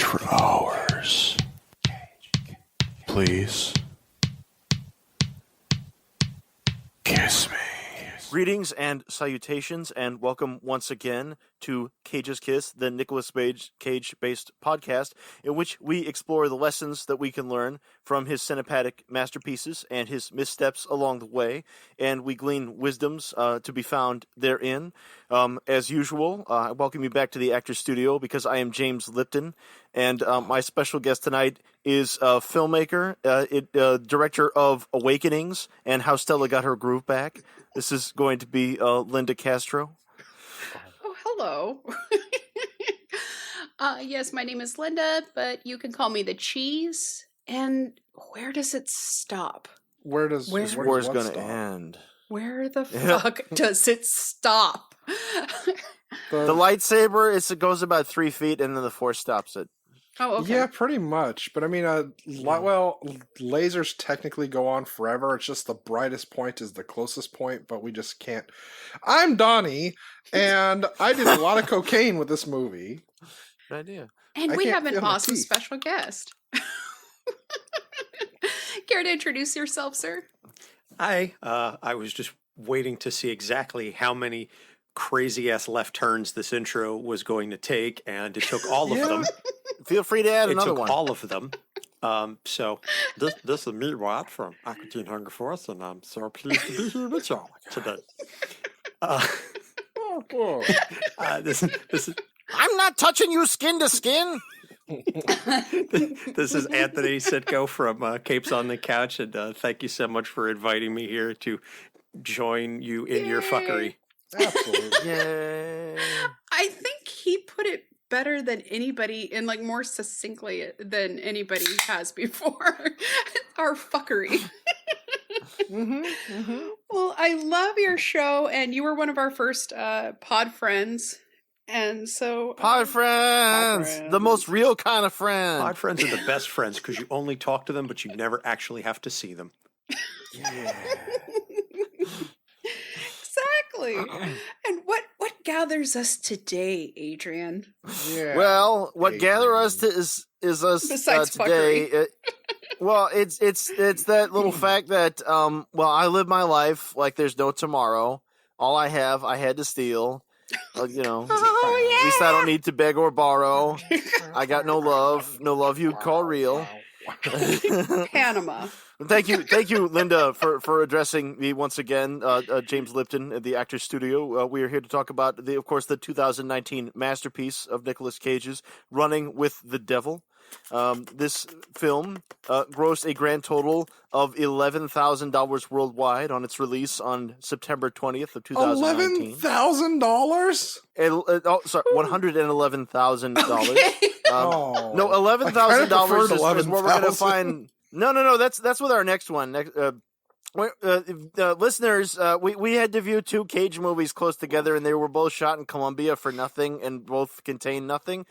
for hours. Please. Kiss me. Greetings and salutations, and welcome once again to Cage's Kiss, the Nicolas Cage-based podcast, in which we explore the lessons that we can learn from his cinematic masterpieces and his missteps along the way, and we glean wisdoms to be found therein. As usual, I welcome you back to the Actors Studio because I am James Lipton, and my special guest tonight is a filmmaker, director of Awakenings and How Stella Got Her Groove Back. This is going to be Linda Castro. Oh, hello. Yes, my name is Linda, but you can call me the Cheese. And where does it stop? This war's going to end. Where the fuck does it stop? The lightsaber, it goes about 3 feet, and then the Force stops it. Oh, okay. Yeah, pretty much. But I mean, well, lasers technically go on forever. It's just the brightest point is the closest point, but we just can't. I'm Donnie, and I did a lot of cocaine with this movie. Good idea. And we have an awesome special guest. Care to introduce yourself, sir? Hi. I was just waiting to see exactly how many crazy-ass left turns this intro was going to take, and it took all of them. Feel free to add another one. It took all of them. So this is me, Watt, from Aquatine Hunger Force, and I'm so pleased to be here with y'all today. This is I'm not touching you skin to skin. this is Anthony Sitko from Capes on the Couch, and thank you so much for inviting me here to join you in your fuckery. Absolutely. Yay. I think he put it better than anybody and like more succinctly than anybody has before. Our fuckery. Well, I love your show, and you were one of our first pod friends. And so Pod friends, the most real kind of friend. Pod friends are the best friends because you only talk to them, but you never actually have to see them. Yeah. Exactly. And what gathers us today, Adrian? Yeah. Well, what gather us to is us Besides today. Well, it's that little fact that I live my life like there's no tomorrow. All I have, I had to steal. At least I don't need to beg or borrow. I got no love you call real. Panama. Thank you, Linda, for addressing me once again. James Lipton at the Actors Studio. We are here to talk about the 2019 masterpiece of Nicolas Cage's, Running with the Devil. This film grossed a grand total of $11,000 worldwide on its release on September 20th of 2019. $11,000? $111,000. Okay. No, $11,000 is what we're going to 11,000. find. No. That's with our next one. Listeners, we had to view two Cage movies close together, and they were both shot in Colombia for nothing, and both contain nothing.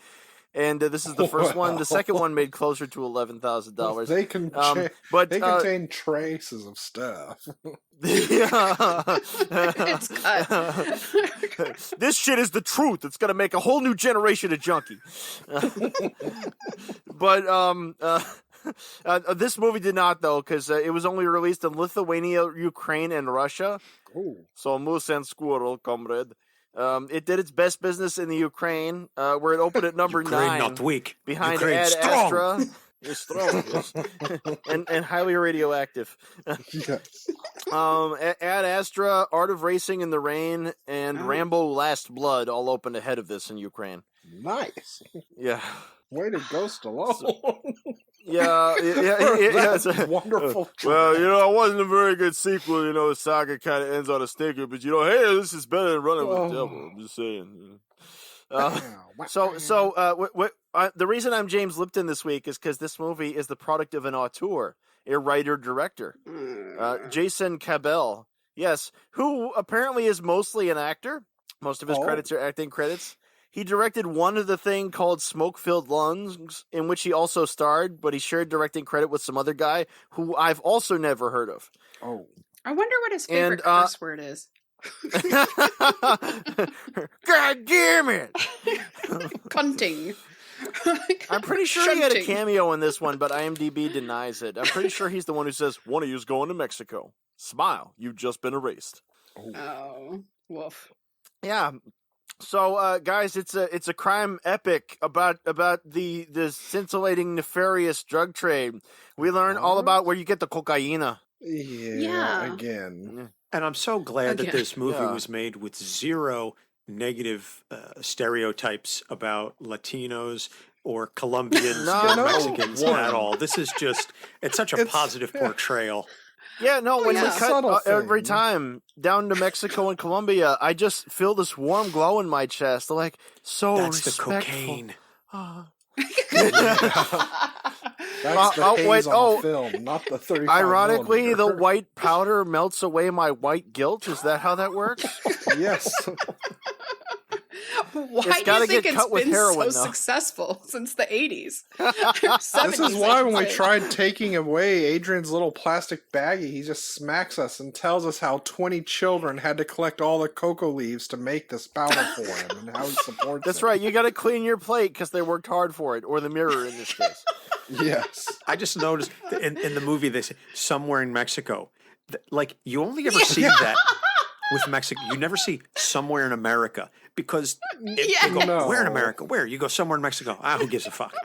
And this is the first one. The second one made closer to $11,000. They can, but they contain traces of stuff. It's cut. This shit is the truth. It's gonna make a whole new generation of junkie. But this movie did not, though, because it was only released in Lithuania, Ukraine, and Russia. Ooh. So moose and squirrel, comrade. It did its best business in the Ukraine, where it opened at number Ukraine 9. not weak. Behind Ukraine Ad strong. Astra. You're strong. Yes. and highly radioactive. Yes. Ad Astra, Art of Racing in the Rain, and Rambo Last Blood all opened ahead of this in Ukraine. Nice. Yeah. Way to go, Stallone. Yeah. That's wonderful. Well, it wasn't a very good sequel. The saga kind of ends on a stinker, but hey, this is better than Running with the Devil. I'm just saying. The reason I'm James Lipton this week is because this movie is the product of an auteur, a writer-director, Jason Cabell. Yes, who apparently is mostly an actor. Most of his credits are acting credits. He directed one of the thing called Smoke-Filled Lungs, in which he also starred, but he shared directing credit with some other guy who I've also never heard of. Oh. I wonder what his favorite curse word is. God damn it! Cunting. I'm pretty sure he had a Shunting. cameo in this one, but IMDb denies it. I'm pretty sure he's the one who says, "One of you's going to Mexico. Smile, you've just been erased." Oh, woof. Yeah. So, guys, it's a crime epic about the scintillating, nefarious drug trade. We learn all about where you get the cocaina. Yeah. Again. And I'm so glad that Again. this movie Yeah. was made with zero negative stereotypes about Latinos or Colombians No, or no. Mexicans at all. This is just, it's such a It's- positive yeah. portrayal. Yeah, no, when yeah. we It's a cut subtle every thing. time down to Mexico and Colombia, I just feel this warm glow in my chest. Like, so That's the respectful. cocaine. Ah. That's the oh, haze wait, on oh. the film, not the 35 Ironically, the millimeter. white powder melts away my white guilt. Is that how that works? Yes. Why It's do gotta you think get it's cut with been heroin, so though. successful since the 80s? This is why when we tried taking away Adrian's little plastic baggie, he just smacks us and tells us how 20 children had to collect all the cocoa leaves to make this powder for him and how he supports That's it. right. You got to clean your plate because they worked hard for it, or the mirror in this case. Yes. I just noticed in the movie they say somewhere in Mexico. Like you only ever see that with Mexico. You never see somewhere in America because Yeah. you go, No. where in America? Where? You go somewhere in Mexico. Who gives a fuck?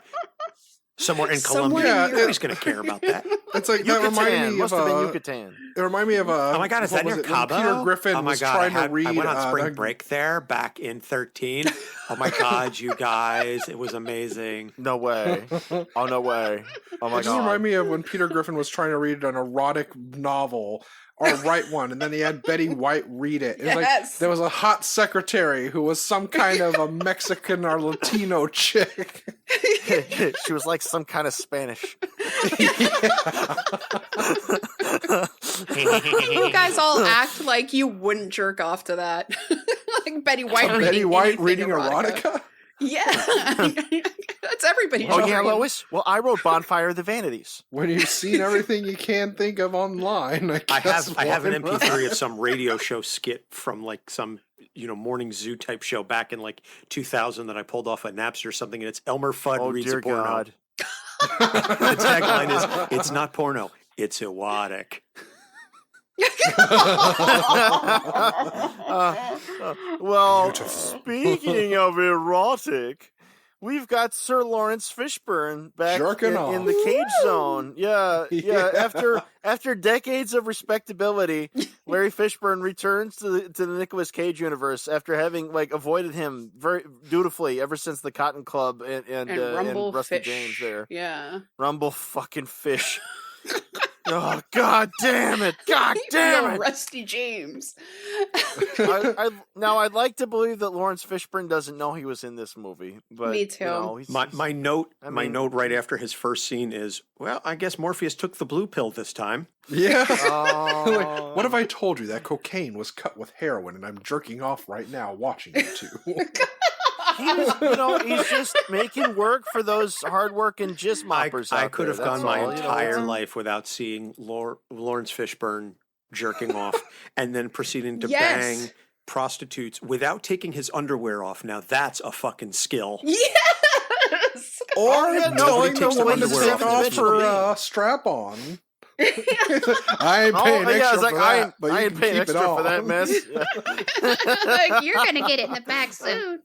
Somewhere in Somewhere Colombia. in Nobody's going to care about that. It's like that reminded Yucatan. me Must of have been a. Yucatan. It reminded me of a. Oh my God, is what that was near it? When Cabo? Peter Griffin oh my was God, trying to read. I went on spring the- break there back in 13. Oh my God, you guys, it was amazing. No way. Oh, no way. Oh, my It just God. reminded me of when Peter Griffin was trying to read an erotic novel or write one, and then he had Betty White read it. It was like Yes. there was a hot secretary who was some kind of a Mexican or Latino chick. She was like some kind of Spanish. You guys all act like you wouldn't jerk off to that. Like Betty White reading Betty White anything reading erotica. erotica? Yeah. That's everybody's Oh, yeah, dream. Lois? Well, I wrote Bonfire of the Vanities. When you've seen everything you can think of online, I guess have an why not? MP3 of some radio show skit from like some morning zoo type show back in like 2000 that I pulled off a Napster or something, and it's Elmer Fudd Oh, reads dear a porno. God. The tagline is, "It's not porno, it's erotic." Well, speaking of erotic, we've got Sir Lawrence Fishburne back Jerking in the off. cage zone. Yeah, yeah. Yeah. After decades of respectability, Larry Fishburne returns to the Nicolas Cage universe after having avoided him very dutifully ever since the Cotton Club and Rumble Rusty Fish. James there. Yeah. Rumble fucking fish. Oh, God damn it. God damn Real it. Rusty James. Now, I'd like to believe that Lawrence Fishburne doesn't know he was in this movie. But, Me too. You know, he's, My note I mean- note right after his first scene is, well, I guess Morpheus took the blue pill this time. Yeah. Oh. Like, what if I told you that cocaine was cut with heroin and I'm jerking off right now watching it too? He's just making work for those hardworking jizz moppers I out could there, have gone that's my all, entire know. life without seeing Lawrence Fishburne jerking off and then proceeding to Yes. bang prostitutes without taking his underwear off. Now that's a fucking skill. Yes. Or yeah, telling takes the their woman to underwear take off in off this her movie. strap on. I ain't paying Oh, yeah, extra it's like, for I that, ain't, but I you ain't can paying keep it extra for that on. mess. Like, you're gonna get it in the back soon.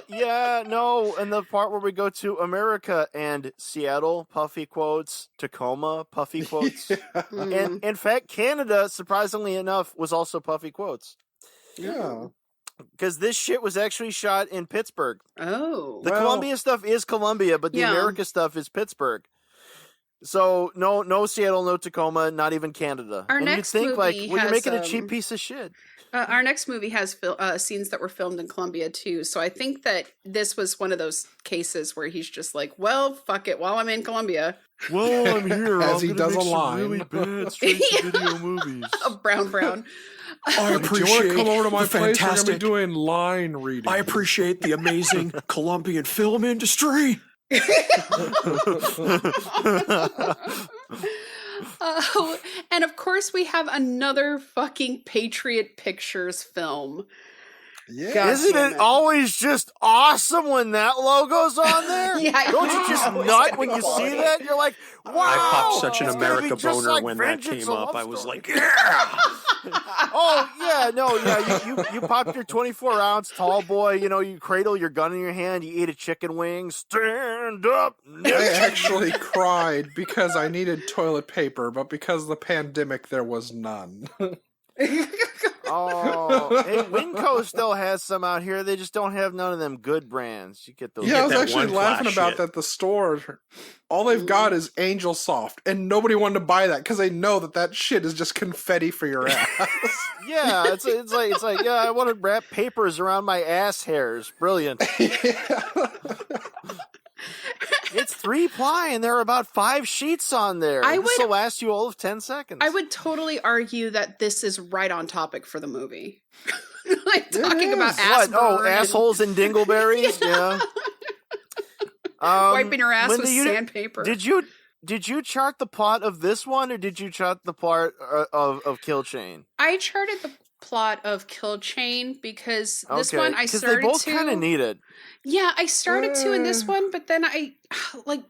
Yeah, no, and the part where we go to America and Seattle, puffy quotes, Tacoma, puffy quotes. And in fact, Canada, surprisingly enough, was also puffy quotes. Yeah. Because this shit was actually shot in Pittsburgh. Oh. The Well- Columbia stuff is Columbia, but the Yeah. America stuff is Pittsburgh. So no Seattle, no Tacoma, not even Canada. Our and next you'd think movie you're has, making a cheap piece of shit. Our next movie has scenes that were filmed in Colombia too, so I think that this was one of those cases where he's just like, "Well, fuck it, while I'm in Colombia, Well, I'm here. As he does a line. bad straight-to-video movies. brown." I Do you want to come over to my the place? We're going to fantastic. be doing line reading. I appreciate the amazing Colombian film industry. And of course, we have another fucking Patriot Pictures film. Yeah. God Isn't damn it always just awesome when that logo's on there? Yeah, Don't you just always nut gonna when be you see quality. that? You're like, wow! I popped such an it's gonna be America just boner like when that Vengeance, came a up. love I was story. like, yeah. Oh yeah, no, yeah. You popped your 24-ounce tall boy. You know, you cradle your gun in your hand. You eat a chicken wing. Stand up, I Nick. actually cried because I needed toilet paper, but because of the pandemic, there was none. Oh, hey, Winco still has some out here. They just don't have none of them good brands. You get those. You Yeah, I get was that actually one laughing class about shit. that at the store. All they've got is Angel Soft, and nobody wanted to buy that because they know that shit is just confetti for your ass. Yeah, it's like yeah. I want to wrap papers around my ass hairs. Brilliant. It's 3-ply, and there are about 5 sheets on there. This will last you all of 10 seconds. I would totally argue that this is right on topic for the movie. Like talking about is. ass What? Oh, burn and- assholes and dingleberries. Yeah. wiping her ass Linda, with sandpaper. Did you chart the plot of this one, or did you chart the plot of Kill Chain? I charted the plot of Kill Chain because this one I because started they both to. kind of need it. Yeah, I started to in this one, but then I like.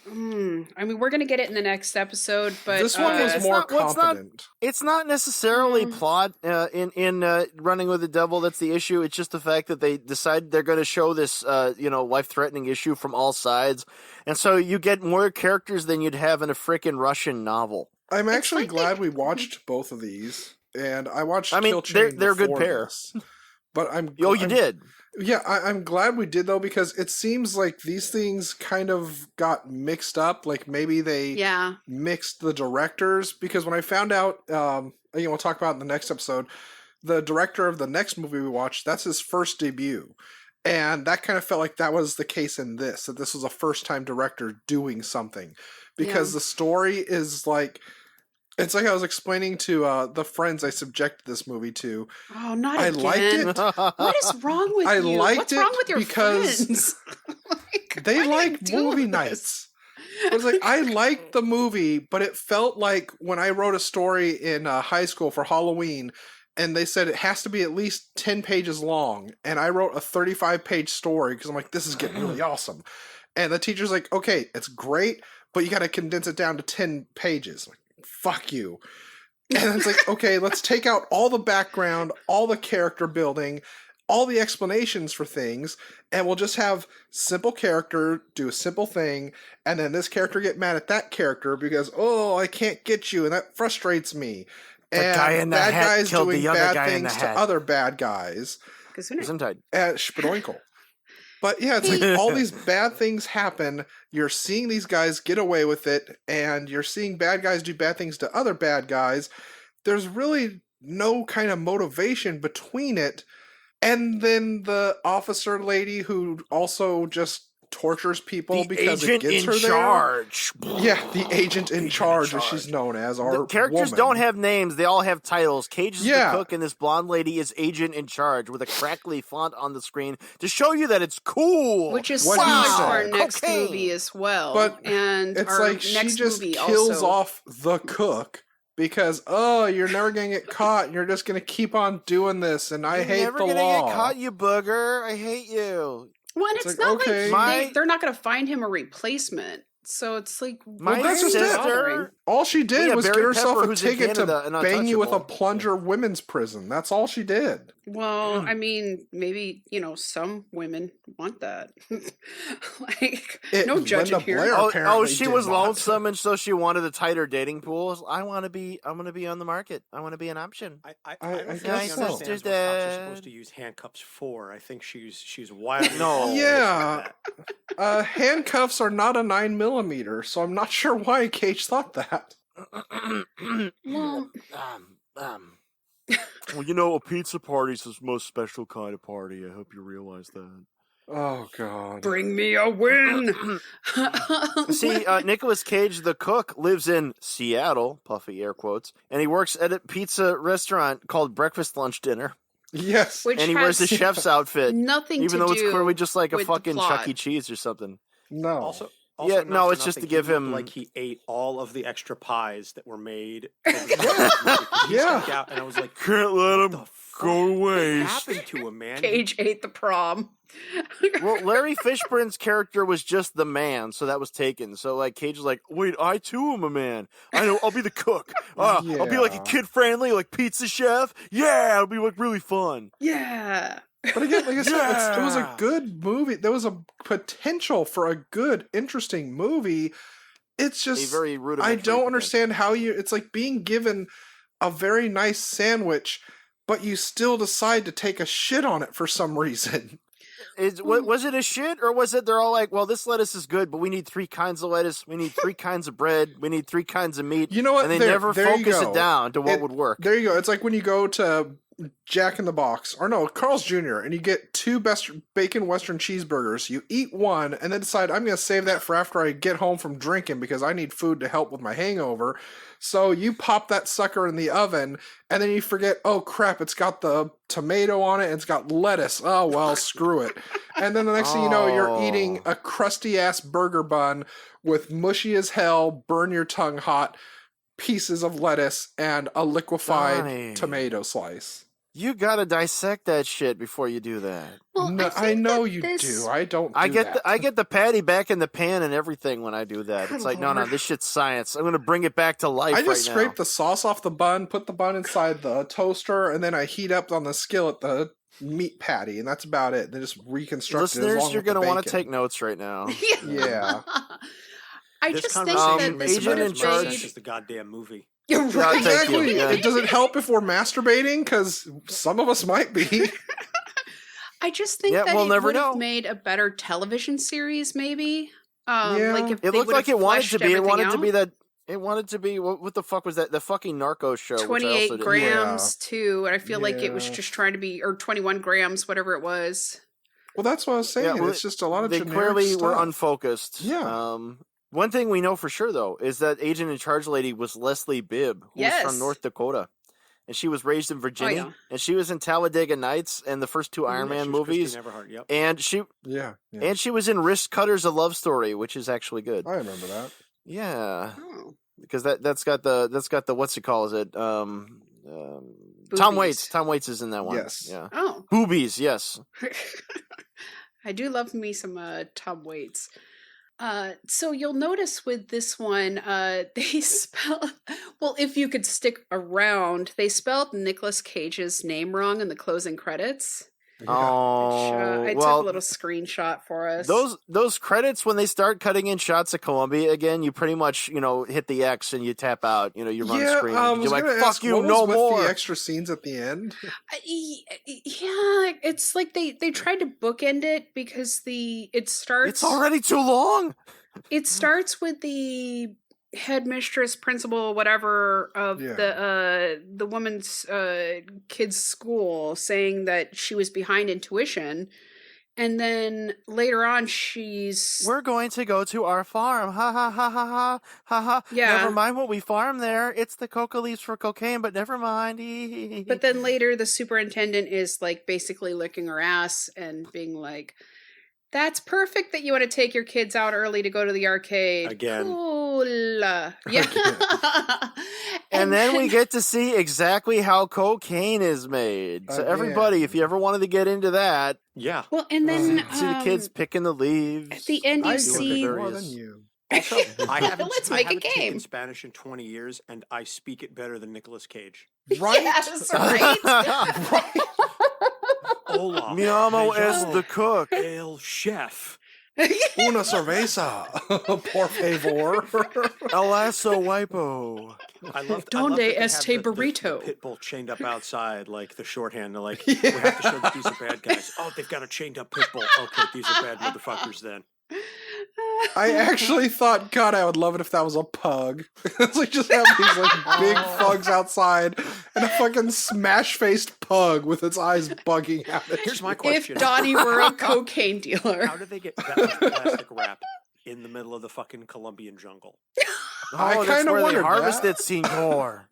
I mean, we're gonna get it in the next episode, but This one was it's more not- well, it's not- competent. It's not necessarily plot in Running with the Devil. That's the issue. It's just the fact that they decide they're going to show this life-threatening issue from all sides, and so you get more characters than you'd have in a frickin' Russian novel. I'm actually like glad we watched both of these, and I watched I mean, Kill Chain they're a good before pair. this. But Oh, you did. Yeah, I'm glad we did though, because it seems like these things kind of got mixed up. Like maybe they mixed the directors, because when I found out, we'll talk about in the next episode, the director of the next movie we watched, that's his first debut. And that kind of felt like that was the case in this, that this was a first time director doing something, because the story is like, it's like I was explaining to the friends I subjected this movie to. Oh, not I again. liked it. What is wrong with I you? liked What's it wrong with your because friends? Like, They why do you like do movie this? nights. But it's like, I liked the movie, but it felt like when I wrote a story in high school for Halloween, and they said it has to be at least 10 pages long, and I wrote a 35-page story because I'm like, this is getting really awesome. And the teacher's like, okay, it's great, but you got to condense it down to 10 pages. I'm like, fuck you. And it's like, okay, let's take out all the background, all the character building, all the explanations for things, and we'll just have simple character do a simple thing, and then this character get mad at that character because, oh, I can't get you, and that frustrates me. And guy in the bad hat guys killed doing the other bad guy in the things to hat. other bad guys. Gesundheit. At Spadoinkle. But yeah, it's like all these bad things happen. You're seeing these guys get away with it, and you're seeing bad guys do bad things to other bad guys. There's really no kind of motivation between it. And then the officer lady who also just tortures people because it gets her charge. there. Yeah, the agent in charge, as she's known as. Our The characters woman. don't have names; they all have titles. Cage is Yeah. the cook, and this blonde lady is agent in charge, with a crackly font on the screen to show you that it's cool. Which is What similar he to said. our next Cocaine. movie as well. But and it's our like she next just movie kills also. off the cook because, oh, you're never gonna get caught. You're just gonna keep on doing this, and I You're hate never the gonna law. get caught, you booger. I hate you. Well, and It's it's like, not okay. like they're not going to find him a replacement. So it's like, My why that's are just you it. bothering? All she did Yeah, was Barry get herself Pepper, a who's in ticket Canada and to bang you with a untouchable. plunger women's prison. That's all she did. Well, I mean, maybe, some women want that. Like, no Linda judging here. Blair Oh, apparently she did was not. lonesome, and so she wanted a tighter dating pool. I'm gonna be on the market. I want to be an option. I I don't think guess she so. understands what cops are supposed to use handcuffs for. I think she's wildly No. off base with Yeah. that. Handcuffs are not a 9mm, so I'm not sure why Cage thought that. Well, Well, a pizza party's the most special kind of party. I hope you realize that. Oh God. bring me a win. See, Nicolas Cage, the cook, lives in Seattle, puffy air quotes, and he works at a pizza restaurant called Breakfast Lunch Dinner, Yes. Which and he wears a has chef's outfit, nothing even to though it's do clearly just like a with the fucking plot. Chuck E. Cheese or something. No. Also, Also, Yeah, not no, for it's just to nothing, give he looked him- like he ate all of the extra pies that were made. Yeah, and I was like, Can't let what him the go fuck to waste. happened to him, man? Cage ate the prom. Well, Larry Fishburne's character was just the man, so that was taken. So like Cage was like, "Wait, I too am a man. I know. I'll be the cook. I'll be like a Yeah. kid friendly, like pizza chef. Yeah, it'll be like really fun." Yeah. But again, like I said, it was a Yeah. good movie. There was a potential for a good, interesting movie. It's A just very I rudimentary don't potential. understand how you. It's like being given a very nice sandwich, but you still decide to take a shit on it for some reason. Was it a shit, or was it they're all like, "Well, this lettuce is good, but we need 3 kinds of lettuce. We need 3 kinds of bread. We need 3 kinds of meat." You know what? And they There- never there you focus go. it down to what It- would work. There you go. It's like when you go to Jack in the Box, or no, Carl's Jr., and you get 2 best bacon Western cheeseburgers. You eat one, and then decide, I'm going to save that for after I get home from drinking because I need food to help with my hangover. So you pop that sucker in the oven, and then you forget, oh crap, it's got the tomato on it, and it's got lettuce. Oh, well, screw it. And then the next thing you know, you're eating Oh. a crusty-ass burger bun with mushy as hell, burn your tongue hot pieces of lettuce and a liquefied Donnie. tomato slice. You gotta dissect that shit before you do that. Well, No, I think know that you this- do. I don't. I do get that. I get the patty back in the pan and everything when I do that. Good It's like, no, lord. this shit's science. I'm gonna bring it back to life I just right scrape now. the sauce off the bun, put the bun inside the toaster, and then I heat up on the skillet the meat patty, and that's about it. Then just reconstruct it. Listeners, along you're with the gonna want to bacon. take notes right now. Yeah. I This just think conversation that made this Agent would in have as much charge- sense made. as the goddamn movie. You're Yeah, right. thank you. Exactly. Yeah. It doesn't help if we're masturbating because some of us might be. I just think Yeah, that we'll it never would know. have made a better television series, maybe. Yeah. Like if It they looked would like have it wanted to fleshed be. It everything wanted to be out. that. It wanted to be. What the fuck was that? The fucking Narcos show. which I also 28 didn't- grams too, and I feel like it was Yeah. just trying to be, or 21 grams, whatever it was. Well, that's what I was saying. well, it's just a lot of They generic clearly were stuff. unfocused. Yeah. One thing we know for sure though is that agent in charge lady was Leslie Bibb, who was Yes. from North Dakota, and she was raised in Virginia, yeah. and she was in Talladega Nights and the first 2 Iron Yeah, Man she was movies, Christine Everhart, yep. and she Yeah. and she was in Wrist Cutters: A Love Story, which is actually good. I remember that. Yeah, Oh. because that's got the what's it called? Is it Tom Boobies. Waits? Tom Waits is in that one. Yes. Yeah. Oh. Boobies, yes. I do love me some Tom Waits. So you'll notice with this one, they spelled, well, if you could stick around, they spelled Nicolas Cage's name wrong in the closing credits. Which, Oh, I well, took a little screenshot for us. those credits when they start cutting in shots of Columbia again, you pretty much hit the X and you tap out. You run screen. I You're was like, gonna fuck ask, you, what was no with more. the extra scenes at the end. Yeah, it's like they tried to bookend it because it starts. It's already too long. It starts with the headmistress, principal, whatever of Yeah. the woman's kids' school saying that she was behind in tuition, and then later on she's We're going to go to our farm. Ha ha ha ha ha ha ha. Yeah. Never mind what we farm there. It's the coca leaves for cocaine, but never mind. But then later the superintendent is like basically licking her ass and being like, "That's perfect that you want to take your kids out early to go to the arcade." Again. Cool. Yeah. And then we get to see exactly how cocaine is made. So everybody, if you ever wanted to get into that, Yeah. Well, and then see the kids picking the leaves. at the end you I see do more than you. Also, I haven't, Let's I make a haven't taken game. Spanish in 20 years, and I speak it better than Nicolas Cage. Right? Yes, right. Hola. Mi amo me es llamo the cook. El chef. Una cerveza, por favor. El lasso wipo. I love Donde that they have este the burrito? pit bull chained up outside, like the shorthand. They're like, Yeah. we have to show that these are bad guys. Oh, they've got a chained up pit bull. Okay, these are bad motherfuckers then. I actually thought, God, I would love it if that was a pug. It's like just have these like big thugs outside and a fucking smash-faced pug with its eyes bugging out. Here's my If question. Donnie were a cocaine dealer. How did they get that much plastic wrap in the middle of the fucking Colombian jungle? I Oh, that's kinda where they wondered harvested that. Senor.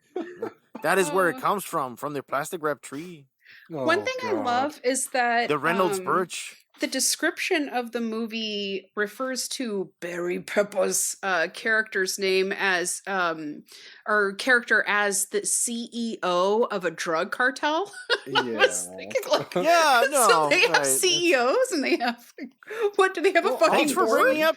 That is where it comes from the plastic wrap tree. One thing I love is that The Reynolds birch. the description of the movie refers to Barry Pepper's character's name as or character as the CEO of a drug cartel. I was thinking, like, Yeah, so no, they have right. CEOs and they have what do they have a fucking Thanks for board? bringing up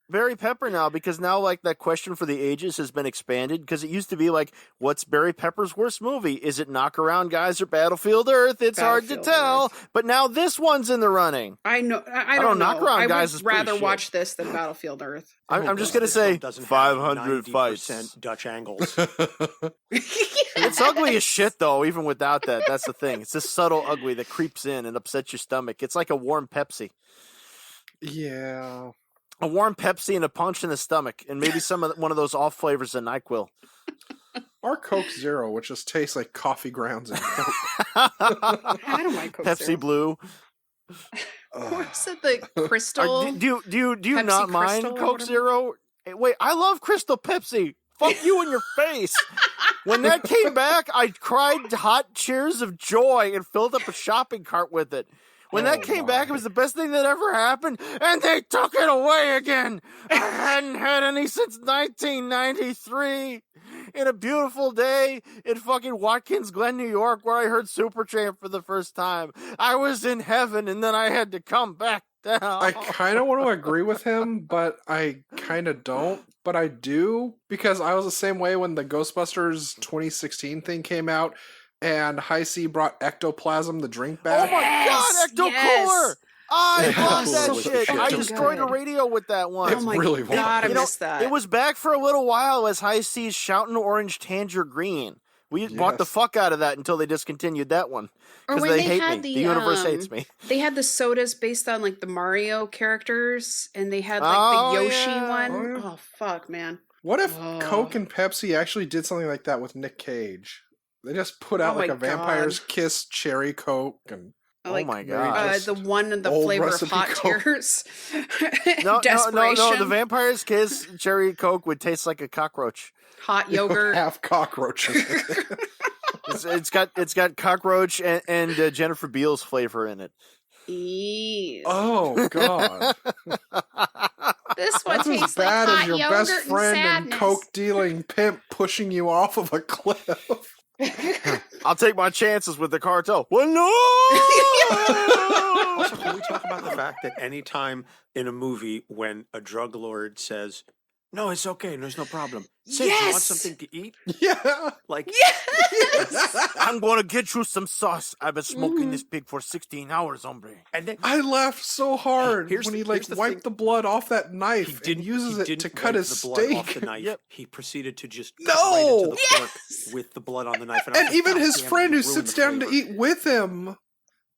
Barry Pepper now, because now like that question for the ages has been expanded, because it used to be like, what's Barry Pepper's worst movie? Is it Knock Around Guys or Battlefield Earth? It's hard to Battlefield tell, Earth. But now this one's in the running. I know. I know, don't know. Knock Around I Guys would is pretty rather shit. watch this than Battlefield Earth. I'm just gonna This one say doesn't have 500 90% fights. Dutch angles. It's ugly as shit though, even without that. That's the thing. It's this subtle ugly that creeps in and upsets your stomach. It's like a warm Pepsi. Yeah. A warm Pepsi and a punch in the stomach, and maybe one of those off flavors of NyQuil. Or Coke Zero, which just tastes like coffee grounds and Coke. I don't like Coke Pepsi Zero. Blue. What is it? The Crystal. Do you Pepsi not mind Crystal or Coke whatever? Zero? Hey, wait, I love Crystal Pepsi. Fuck you in your face. When that came back, I cried hot cheers of joy and filled up a shopping cart with it. When that came back, it was the best thing that ever happened, and they took it away again. I hadn't had any since 1993. In a beautiful day in fucking Watkins Glen, New York, where I heard Supertramp for the first time. I was in heaven, and then I had to come back down. I kind of want to agree with him, but I kind of don't. But I do, because I was the same way when the Ghostbusters 2016 thing came out, and High C brought Ectoplasm, the drink Oh back. my Yes, God, Ecto yes. Cooler! I Ecto love Cooler that was the shit. shit. I It was destroyed a good. radio with that one. It's Oh my really fun. God, I You know, missed that. It was back for a little while as High C's Shoutin' Orange Tanger Green. We bought the Yes. fuck out of that until they discontinued that one. Or Because when they they hate had me. the, The universe hates me. They had the sodas based on like the Mario characters, and they had like Oh, the Yoshi yeah. one. Oh, yeah. Oh fuck, man! What if Oh. Coke and Pepsi actually did something like that with Nick Cage? They just put out Oh like my a Vampire's Kiss cherry Coke and Oh Like, my maybe God. just the one in the old flavor of recipe hot Coke. tears. No, Desperation. The Vampire's Kiss Cherry Coke would taste like a cockroach. Hot it would yogurt. have cockroaches. It's got cockroach and Jennifer Beals flavor in it. Eee. Oh God! This one That's as tastes bad like as hot your yogurt best and friend and sadness. Coke dealing pimp pushing you off of a cliff. I'll take my chances with the cartel. Well, no. Also, can we talk about the fact that anytime in a movie when a drug lord says, "No, it's okay, there's no problem," say, "You want Yes! something to eat?" Yeah. Like, Yes! I'm gonna get you some sauce. I've been smoking Mm-hmm. this pig for 16 hours, hombre. and then I laughed so hard Here's when the- he like here's the wiped thing. the blood off that he knife didn't and uses it didn't to cut wipe his the blood off steak. the knife. Yep. He proceeded to just No! cut right into the pork Yes! with the blood on the knife. I was And like, even "God his damn it, friend you who ruined sits the down to flavor." eat with him.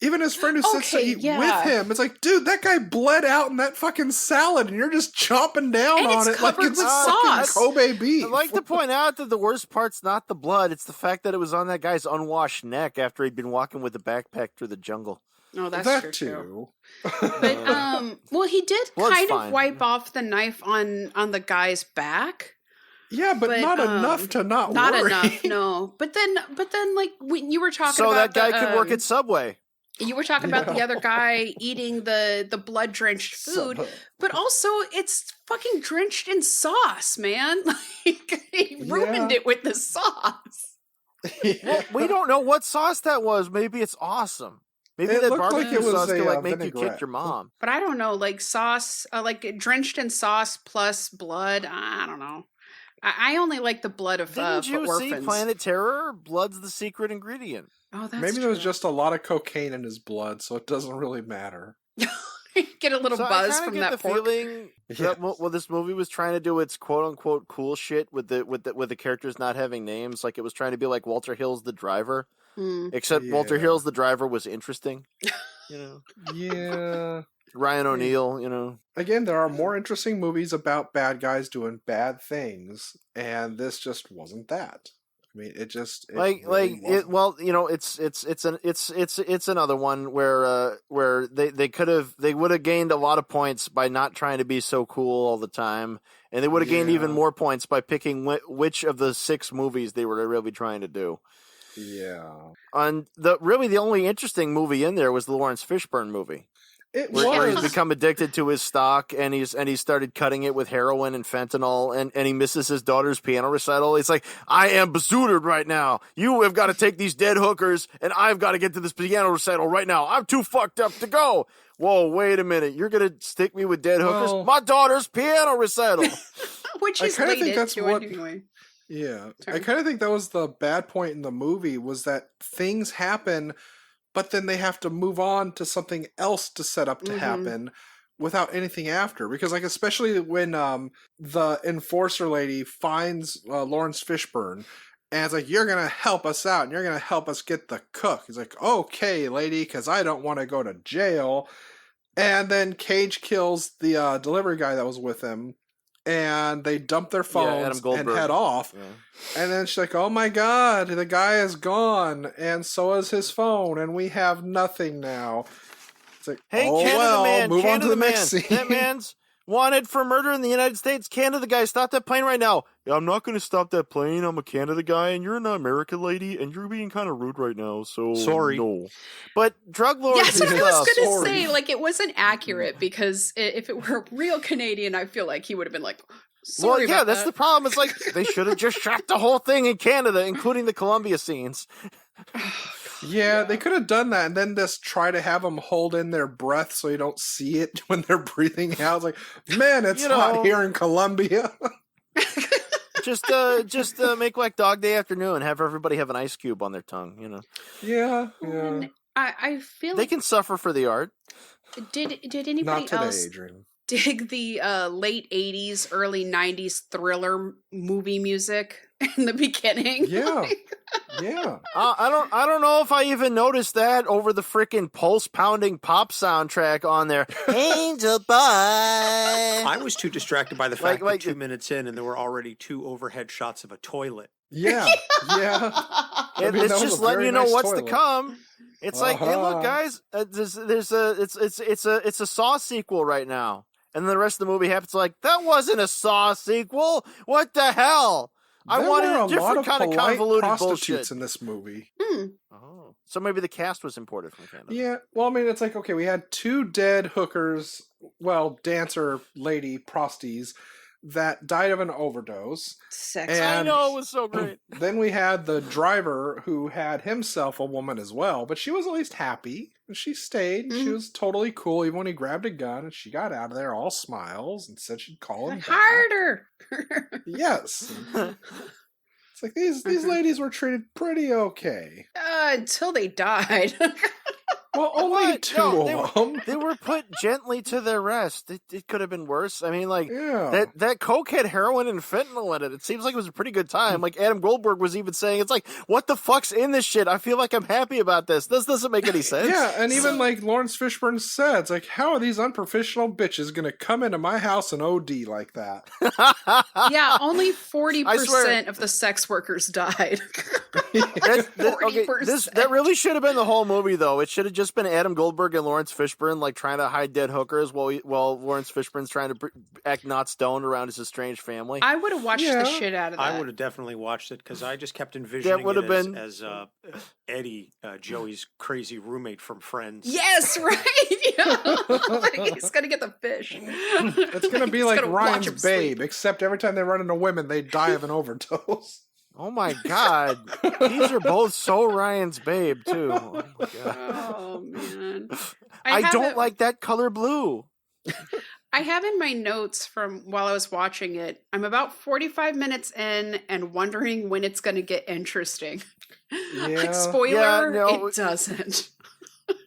Even his friend who sits to Okay, eat yeah. with him, it's like, dude, that guy bled out in that fucking salad, and you're just chomping down And on it's it like covered it's with fucking sauce. Kobe beef. I'd like to point out that the worst part's not the blood. It's the fact that it was on that guy's unwashed neck after he'd been walking with a backpack through the jungle. Oh, that's that true too. But well, he did Blood's kind fine. of wipe off the knife on the guy's back. Yeah, but not enough to not worry. enough, no. But then, like when you were talking So about that guy could work at Subway. You were talking about the Yeah. other guy eating the blood drenched food, but also it's fucking drenched in sauce, man. Like he ruined Yeah. it with the sauce. Well, we don't know what sauce that was. Maybe it's awesome. Maybe It that looked like barbecue it was sauce a, could like make you vinaigrette. kick your mom. But I don't know, like sauce, like drenched in sauce plus blood. I don't know. I only like the blood of Didn't you for see orphans. Planet Terror? Blood's the secret ingredient. Oh, that's Maybe there was true. just a lot of cocaine in his blood, so it doesn't really matter. Get a little So I buzz kinda from get that the pork. feeling that well, this movie was trying to do its quote unquote cool shit with the characters not having names. Like it was trying to be like Walter Hill's the driver, Hmm. except Walter Yeah. Hill's the driver was interesting. You know, Yeah. Ryan O'Neal. You know, Again, there are more interesting movies about bad guys doing bad things, and this just wasn't that. I mean, it like really wasn't. well, you know, it's another one where they would have gained a lot of points by not trying to be so cool all the time, and they would have gained even Yeah. more points by picking which of the 6 movies they were really trying to do. Yeah. And the only interesting movie in there was the Lawrence Fishburne movie. It where he's was. become addicted to his stock, and he started cutting it with heroin and fentanyl, and he misses his daughter's piano recital. He's like, I am besuddered right now. You have got to take these dead hookers, and I've got to get to this piano recital right now. I'm too fucked up to go. Whoa, wait a minute. You're going to stick me with dead hookers? Well- My daughter's piano recital. Which I he's kinda late think that's into what- anyway. Yeah. I Sorry. kind of think that was the bad point in the movie, was that things happen, but then they have to move on to something else to set up to Mhm. happen without anything after. Because, like, especially when the enforcer lady finds Lawrence Fishburne, and it's like, you're going to help us out, and you're going to help us get the cook. He's like, okay, lady, because I don't want to go to jail. And then Cage kills the delivery guy that was with him, and they dump their Adam phones and Goldberg. head off. Yeah. And then she's like, oh my god, the guy is gone, and so is his phone, and we have nothing now. It's like, Hey, oh Canada well, man, move on Canada to the man. next scene. That man's wanted for murder in the United States. Canada guy, stop that plane right now. Yeah, I'm not going to stop that plane. I'm a Canada guy, and you're an American lady, and you're being kind of rude right now, so Sorry. no. But drug lords Yeah, that's and what I was stuff. gonna sorry. say. Like, it wasn't accurate because if it were a real Canadian, I feel like he would have been like, Well, "Sorry yeah, about that's that." the problem. It's like they should have just shot the whole thing in Canada, including the Columbia scenes. Yeah, they could have done that, and then just try to have them hold in their breath so you don't see it when they're breathing out. It's like, man, it's You know. hot here in Colombia. Just make like Dog Day Afternoon, have everybody have an ice cube on their tongue. You know, yeah. And I feel they like can suffer for the art. did anybody Not today, else Adrian. dig the late 80s, early 90s thriller movie music in the beginning? Yeah. Yeah. I don't know if I even noticed that over the freaking pulse pounding pop soundtrack on there. Angel Boy. I was too distracted by the fact Like- that 2 minutes in and there were already 2 overhead shots of a toilet. Yeah. Yeah. I mean, It's that was just a letting very you know nice what's to toilet. come. It's like, hey, look, Uh-huh. guys, it's a Saw sequel right now, and then the rest of the movie happens like that wasn't a Saw sequel. What the hell? I There wanted were a lot different of kind of polite convoluted prostitutes bullshit. in this movie. Hmm. Oh, so maybe the cast was imported from Canada. Yeah, well, I mean, it's like, okay, we had 2 dead hookers, well, dancer lady prosties that died of an overdose. Sex. And- I know, it was so great. Then we had the driver who had himself a woman as well, but she was at least happy. And she stayed. And she Mhm. was totally cool, even when he grabbed a gun, and she got out of there all smiles and said she'd call him back. Harder. Yes. It's like these ladies were treated pretty okay. Until they died. Well, only What? 2 No, of them. They were put gently to their rest. It could have been worse. I mean, like, Yeah. that Coke had heroin and fentanyl in it. It seems like it was a pretty good time. Like, Adam Goldberg was even saying, it's like, what the fuck's in this shit? I feel like I'm happy about this. This doesn't make any sense. Yeah, and even So- like Lawrence Fishburne said, it's like, how are these unprofessional bitches gonna come into my house and OD like that? Yeah, only I 40% swear. of the sex workers died. Okay, 40%. that really should have been the whole movie, though. It should have just been Adam Goldberg and Lawrence Fishburne, like, trying to hide dead hookers while Lawrence Fishburne's trying to act not stoned around his estranged family. I would have watched Yeah. the shit out of that. I would have definitely watched it because I just kept envisioning would it have as, been- as Eddie, Joey's crazy roommate from Friends. Yes, right. Yeah. He's gonna get the fish. It's gonna be He's like gonna watch Ryan's him sleep. Babe, except every time they run into women, they die of an overdose. Oh my god. These are both so Ryan's babe, too. Oh my god. Oh man. I have don't it- like that color blue. I have in my notes from while I was watching it, I'm about 45 minutes in and wondering when it's going to get interesting. Yeah. Like, spoiler, Yeah, no, it doesn't.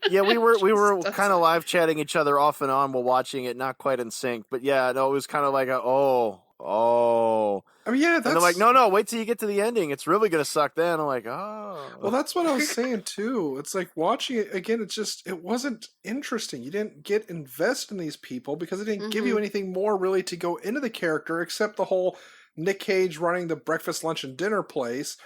Yeah, we were Just kind doesn't. of live chatting each other off and on while watching it, not quite in sync. But yeah, no, it was kind of like oh. I mean, yeah, And that's they're like, no, wait till you get to the ending. It's really gonna suck then. I'm like, oh. Well, that's what I was saying too. It's like watching it again. It wasn't interesting. You didn't get invested in these people because it didn't give you Mhm. anything more really to go into the character except the whole Nick Cage running the breakfast, lunch, and dinner place.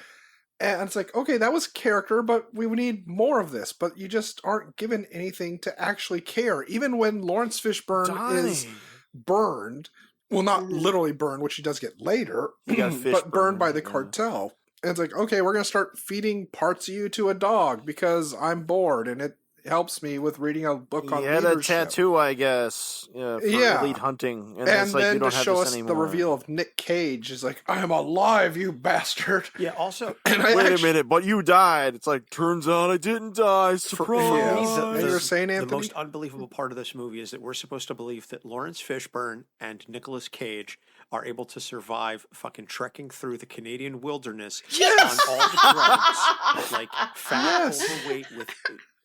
And it's like, okay, that was character, but we would need more of this. But you just aren't given anything to actually care. Even when Lawrence Fishburne is Donnie. burned, well, not Mhm. literally burned, which he does get later, He got fish but burned by burned, the yeah. cartel. And it's like, okay, we're gonna start feeding parts of you to a dog because I'm bored, and helps me with reading a book on He had a leadership. tattoo, I guess, for elite hunting, and it's like then you don't to have show this us anymore. the reveal of Nick Cage is like, I am alive, you bastard. Yeah, also, And Wait a minute, but you died. It's like, turns out I didn't die. Surprise! for me, And you were saying, the Anthony? most unbelievable part of this movie is that we're supposed to believe that Lawrence Fishburne and Nicolas Cage are able to survive fucking trekking through the Canadian wilderness on all the drugs, like fat, overweight, with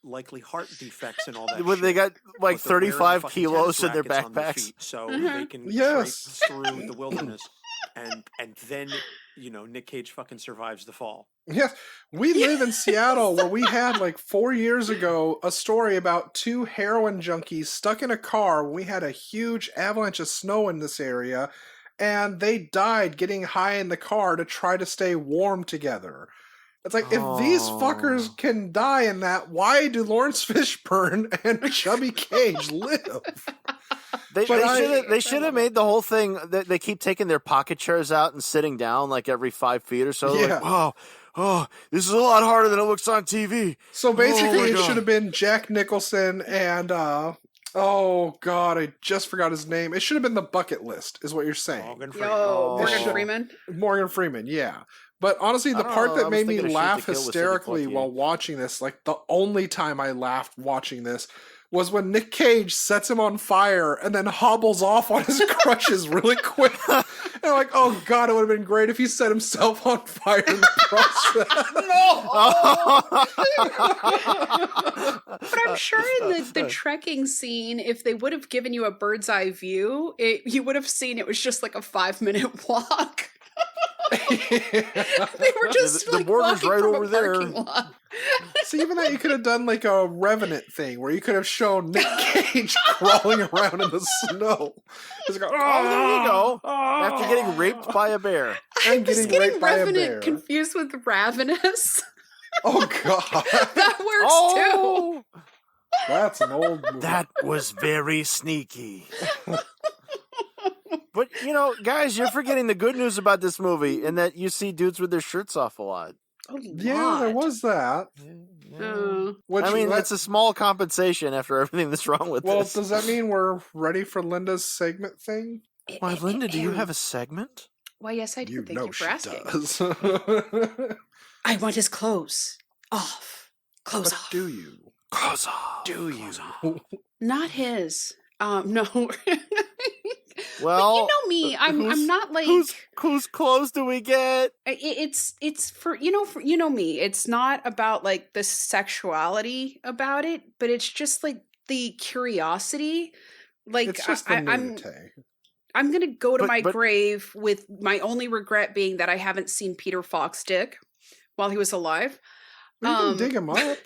likely heart defects and all that. When they shit. got like But they're wearing 35 fucking kilos tennis in their rackets on their backpacks. feet so they can Yes. traipse through the wilderness, and then Nick Cage fucking survives the fall. Yes, we live in Seattle where we had like 4 years ago a story about 2 heroin junkies stuck in a car when we had a huge avalanche of snow in this area, and they died getting high in the car to try to stay warm together. It's like, if these fuckers can die in that, why do Lawrence Fishburne and Chubby Cage live? They should have made the whole thing that they keep taking their pocket chairs out and sitting down like every 5 feet or so. Yeah. Like, wow, this is a lot harder than it looks on TV. So basically, my it God. should have been Jack Nicholson and, oh god, I just forgot his name. It should have been The Bucket List, is what you're saying. Morgan Freeman. Yo, Morgan shit. Freeman. Morgan Freeman, yeah. But honestly, the I don't part know, I that was made me thinking of Shoot laugh to Kill with Sidney hysterically Poitier. while watching this, like the only time I laughed watching this, was when Nick Cage sets him on fire and then hobbles off on his crutches really quick. And I'm like, oh god, it would have been great if he set himself on fire in the process. But I'm sure in the trekking scene, if they would have given you a bird's eye view, you would have seen it was just like a 5-minute walk. They were just the like border's walking right from over a there. parking lot. See, even that you could have done like a Revenant thing where you could have shown Nick Cage crawling around in the snow. Just go, Oh, there you go. After getting raped by a bear. I And was getting getting raped by a bear. Revenant confused with Ravenous. Oh god, That works Oh, that's an old movie. that was very sneaky. But, guys, you're forgetting the good news about this movie, and that you see dudes with their shirts off a lot. too. Yeah, there was that. Which, I mean, it's a small compensation after everything that's wrong with well, this. does that mean we're ready for Linda's segment thing? Why, Linda, do you have a segment? Why, yes, I do. Thank you for she asking. does. I want his clothes off. Clothes But off. do you? Close off. Do you? Not his. No. Well, but you know me. I'm not like whose clothes do we get? it's for me. It's not about like the sexuality about it, but it's just like the curiosity. Like It's just the nudity. I'm gonna go to But- my but- grave with my only regret being that I haven't seen Peter Falk's dick while he was alive. We can Um, dig him up.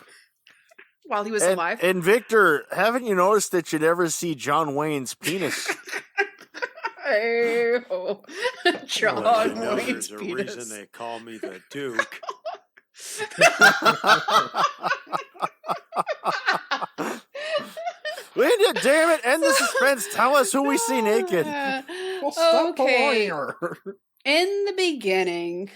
While he was And, alive. and Victor, haven't you noticed that you never see John Wayne's penis? Oh, John Well, you know, Wayne's there's a penis. reason they call me the Duke. Linda, damn it, end the suspense. Tell us who we see naked. Well, stop Okay. her. In the beginning,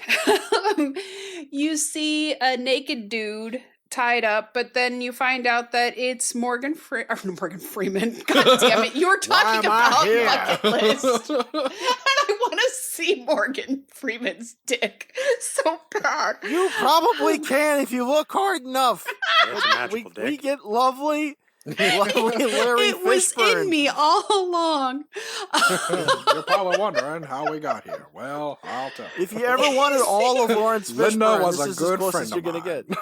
you see a naked dude tied up, but then you find out that it's Morgan Freeman. God damn it, you're talking about bucket list. And I want to see Morgan Freeman's dick so bad. You probably can if you look hard enough. It's a magical We dick. get lovely Larry It was Fishburne. in me all along. You're probably wondering how we got here. Well, I'll tell you. If you ever wanted all of Lawrence Linda Fishburne, was this a is good as close friend as of you're gonna mine. get.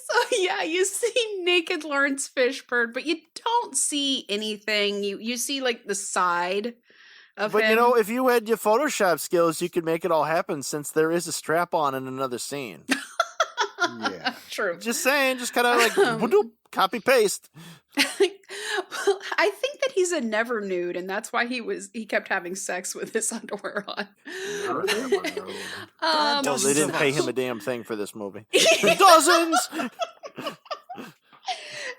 So yeah, you see naked Lawrence Fishburne, but you don't see anything. You see like the side of But him. if you had your Photoshop skills, you could make it all happen since there is a strap on in another scene. Yeah. True. Just saying, just kind of like whoop, copy paste. Well, I think that he's a never nude, and that's why he kept having sex with his underwear on. Well, Dozens they didn't of pay us. him a damn thing for this movie. Dozens.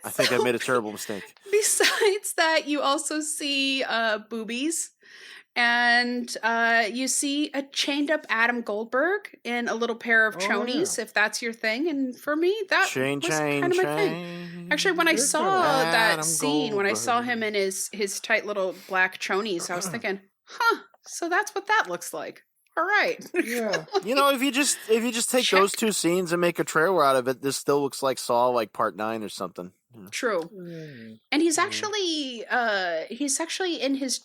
I think I made a terrible mistake. Besides that, you also see boobies, And you see a chained up Adam Goldberg in a little pair of chonies, if that's your thing. And for me, that Chain, was chain, kind of my thing. chain. Actually, when I You're saw good. that Adam scene, when I saw Goldberg. him in his tight little black chonies, I was thinking, huh, so that's what that looks like. All right. Yeah. You know, if you just take Check. those two scenes and make a trailer out of it, this still looks like Saw, like Part 9 or something. True. Mm. And he's actually in his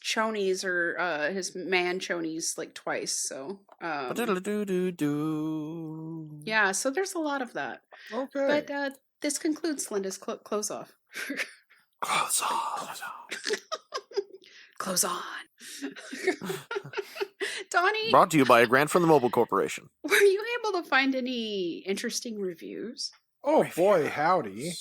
chonies or his man chonies like twice. So Ba-diddle-doo-doo-doo. yeah, so there's a lot of that. Okay. But this concludes Linda's close off. Close on. Close on. Donnie, Brought to you by a grant from the Mobile Corporation. were you able to find any interesting reviews? Oh boy, howdy.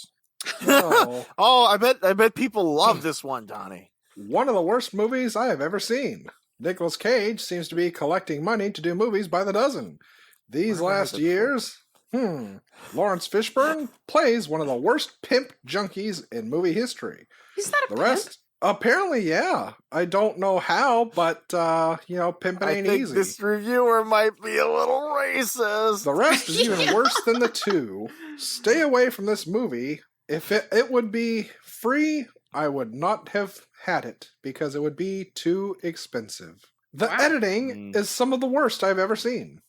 Well, Oh, I bet people love this one, Donnie. one of the worst movies I have ever seen. Nicolas Cage seems to be collecting money to do movies by the dozen. These Where last is it years, Lawrence Fishburne plays one of the worst pimp junkies in movie history. He's not a The pimp. rest, apparently, yeah. I don't know how, but pimping I ain't think easy. this reviewer might be a little racist. The rest is even worse than the two. Stay away from this movie. If it would be free, I would not have had it because it would be too expensive. The Wow. editing is some of the worst I've ever seen.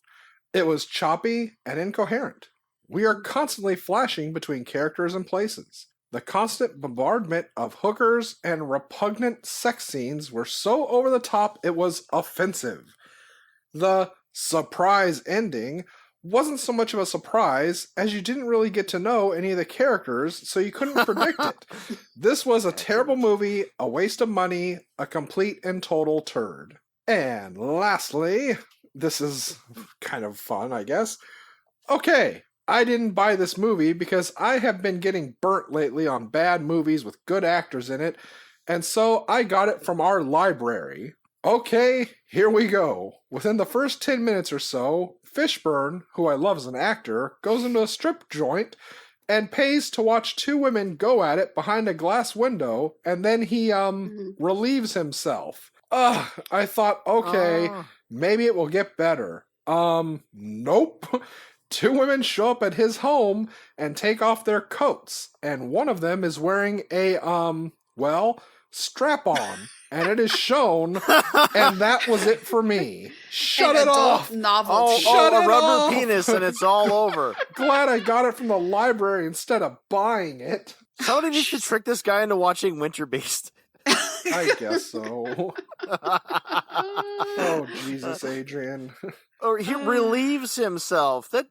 It was choppy and incoherent. We are constantly flashing between characters and places. The constant bombardment of hookers and repugnant sex scenes were so over the top it was offensive. The surprise ending wasn't so much of a surprise as you didn't really get to know any of the characters, so you couldn't predict it. This was a terrible movie, a waste of money, a complete and total turd. And lastly, this is kind of fun, I guess. Okay, I didn't buy this movie because I have been getting burnt lately on bad movies with good actors in it, and so I got it from our library. Okay, here we go. Within the first 10 minutes or so, Fishburne, who I love as an actor, goes into a strip joint and pays to watch two women go at it behind a glass window, and then he relieves himself. I thought, okay, maybe it will get better. Nope. Two women show up at his home and take off their coats, and one of them is wearing a strap-on, and it is shown, and that was it for me. Shut An it adult off! novelty. Shut a it rubber off! penis and it's all over. Glad I got it from the library instead of buying it. Somebody needs to trick this guy into watching Winter Beast. I guess so. Oh, Jesus, Adrian. Or he relieves himself. That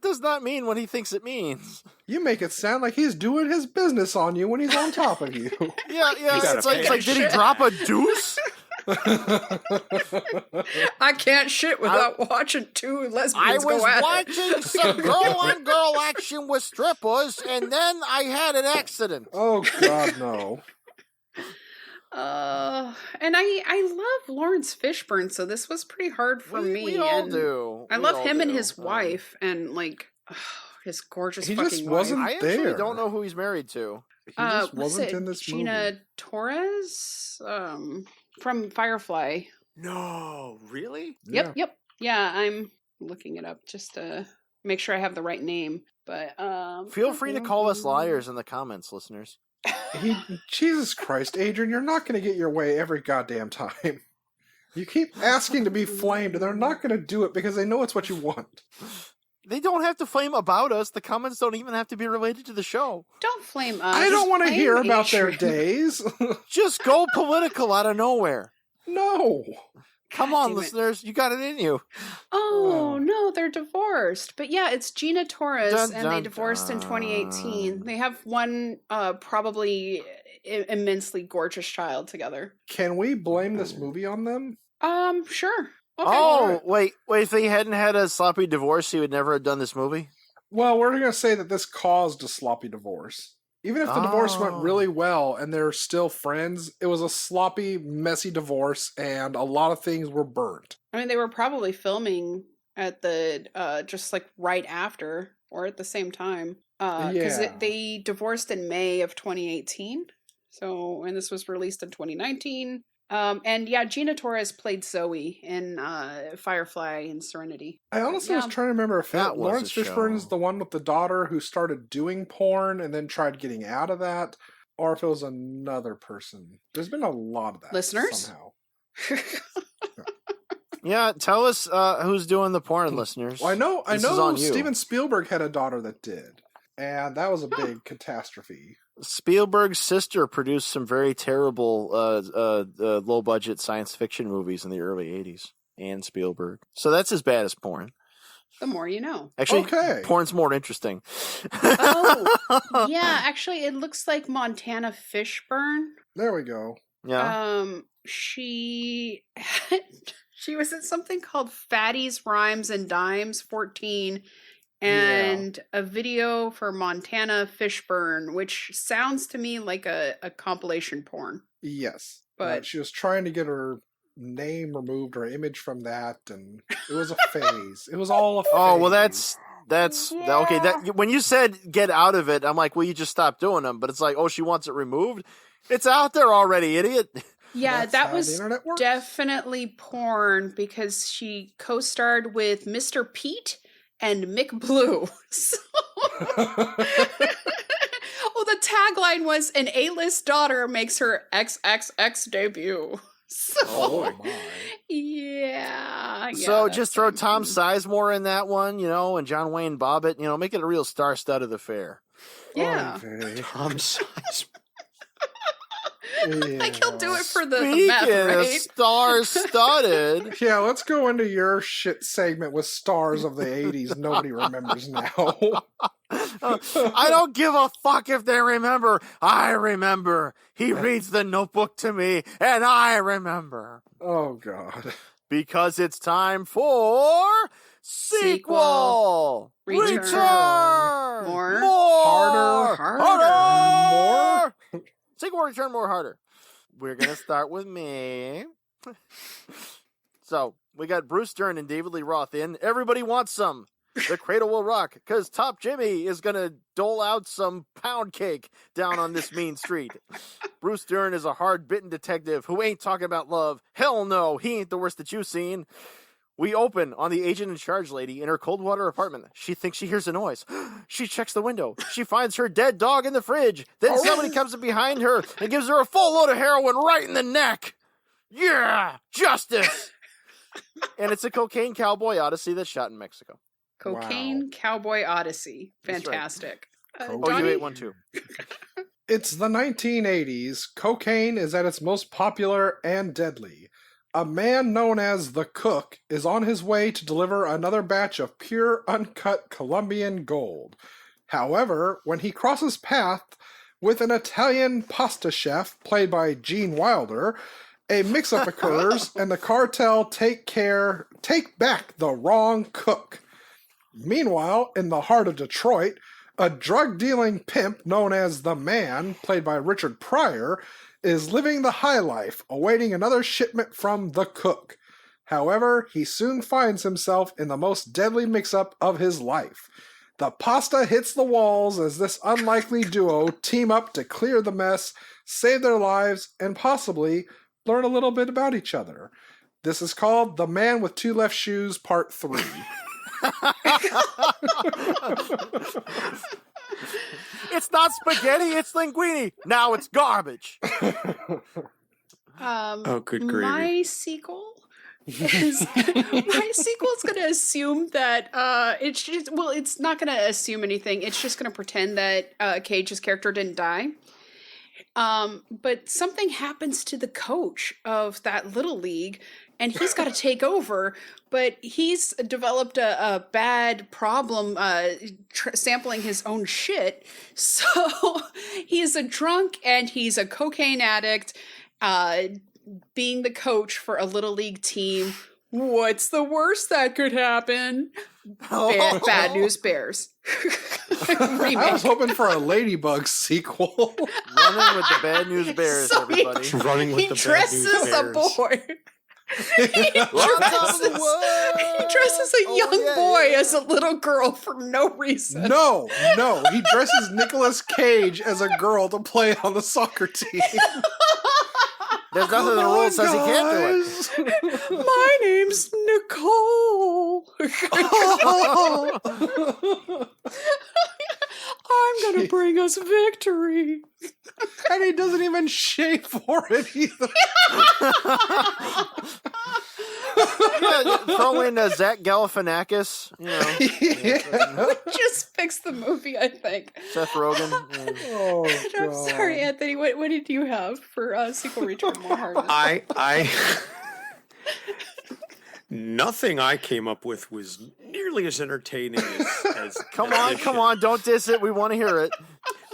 does not mean what he thinks it means. You make it sound like he's doing his business on you when he's on top of you. Yeah, gotta it's like, pay. did he drop a deuce? I can't shit without watching two I lesbians was go at it. watching some girl-on-girl action with strippers, and then I had an accident. Oh, God, no. And I love Lawrence Fishburne, so this was pretty hard for me. We all and do. I We love all him and do. his wife, and like his gorgeous He fucking just wife. wasn't I actually there. don't know who he's married to. He just what's wasn't it? in this Gina movie. Torres, from Firefly. No, really? Yep. Yeah, I'm looking it up just to make sure I have the right name. But Feel free to call us liars in the comments, listeners. Jesus Christ, Adrian, you're not going to get your way every goddamn time. You keep asking to be flamed, and they're not going to do it because they know it's what you want. They don't have to flame about us. The comments don't even have to be related to the show. Don't flame us. I don't want to Flame hear about their Adrian. days. Just go political out of nowhere. No. Come God on, damn it. listeners. You got it in you. Oh, no, they're divorced. But yeah, it's Gina Torres, Dun, and they dun, divorced in 2018. dun. They have one probably immensely gorgeous child together. Can we blame this movie on them? Sure. Okay. Oh, wait. If they hadn't had a sloppy divorce, he would never have done this movie? Well, we're going to say that this caused a sloppy divorce. Even if the divorce went really well and they're still friends, it was a sloppy, messy divorce, and a lot of things were burnt. I mean, they were probably filming at the just like right after or at the same time. Because Yeah. they divorced in May of 2018. So, and this was released in 2019. And yeah, Gina Torres played Zoe in Firefly and Serenity. I honestly was Yeah. trying to remember if That was Lawrence a Fishburne is show. the one with the daughter who started doing porn and then tried getting out of that, or if it was another person. There's been a lot of that Listeners? somehow. Yeah, tell us who's doing the porn, listeners. Well, I This is know on you. Steven Spielberg had a daughter that did, and that was a big catastrophe. Spielberg's sister produced some very terrible low-budget science fiction movies in the early 80s. And Spielberg. So that's as bad as porn. The more you know. Actually, Okay. porn's more interesting. Oh, yeah. Actually, it looks like Montana Fishburne. There we go. Yeah. She was in something called Fatties, Rhymes, and Dimes 14, and a video for Montana Fishburne, which sounds to me like a compilation porn. Yes, But she was trying to get her name removed or image from that, and it was a phase. It was all a phase. Oh, well, that's okay. That when you said get out of it, I'm like, well, you just stop doing them. But it's like, oh, she wants it removed. It's out there already, idiot. yeah, That's that how the was internet works. definitely porn because she co-starred with Mr. Pete and Mick Blue. So well, the tagline was an A-list daughter makes her XXX debut. So Oh my! yeah. So that's just throw what I Tom mean. Sizemore in that one, and John Wayne Bobbitt, make it a real star-studded affair. Yeah. Okay. Tom Size. Like he'll do it for the Speaking meth, of right? star-studded, Yeah, let's go into your shit segment with stars of the 80s nobody remembers now. I don't give a fuck if they remember. I remember. He reads the Notebook to me, and I remember. Oh, God. Because it's time for sequel. Return. More. Harder. Sequel, return, more, harder. We're going to start with me. So, we got Bruce Dern and David Lee Roth in. Everybody wants some. The cradle will rock, because Top Jimmy is going to dole out some pound cake down on this mean street. Bruce Dern is a hard-bitten detective who ain't talking about love. Hell no, he ain't the worst that you've seen. We open on the agent in charge lady in her Coldwater apartment. She thinks she hears a noise. She checks the window. She finds her dead dog in the fridge. Then somebody comes up behind her and gives her a full load of heroin right in the neck. Yeah, justice. And it's a cocaine cowboy odyssey that's shot in Mexico. Cocaine Cowboy Odyssey. That's right. Fantastic. Oh, you Donnie? ate one too. It's the 1980s. Cocaine is at its most popular and deadly. A man known as the Cook is on his way to deliver another batch of pure, uncut Colombian gold. However, when he crosses paths with an Italian pasta chef played by Gene Wilder, a mix-up occurs and the cartel take back the wrong cook. Meanwhile, in the heart of Detroit, a drug-dealing pimp known as the Man, played by Richard Pryor, is living the high life, awaiting another shipment from the Cook. However, he soon finds himself in the most deadly mix-up of his life. The pasta hits the walls as this unlikely duo team up to clear the mess, save their lives, and possibly learn a little bit about each other. This is called The Man with Two Left Shoes, Part 3. It's not spaghetti, it's linguine. Now it's garbage. Oh, good gravy. My sequel is going to assume that it's not going to assume anything. It's just going to pretend that Cage's character didn't die. But something happens to the coach of that little league, and he's got to take over. But he's developed a bad problem sampling his own shit. So he's a drunk and he's a cocaine addict, being the coach for a little league team. What's the worst that could happen? Bad News Bears. I was hoping for a Ladybug sequel. Running with the Bad News Bears, So everybody. Running with He the Bad dresses News a Bears. boy. He Welcome to the world. dresses a young boy as a little girl for no reason. No, he dresses Nicolas Cage as a girl to play on the soccer team. There's nothing in the rule that says he can't do it. My name's Nicole. I'm gonna bring us victory. And he doesn't even shave for it either. Throw in Zach Galifianakis, Just fix the movie, I think. Seth Rogen. Oh, I'm God. sorry, Anthony. What did you have for sequel return more hardness? I nothing I came up with was nearly as entertaining as Come as on, this come shit. on, don't diss it. We want to hear it.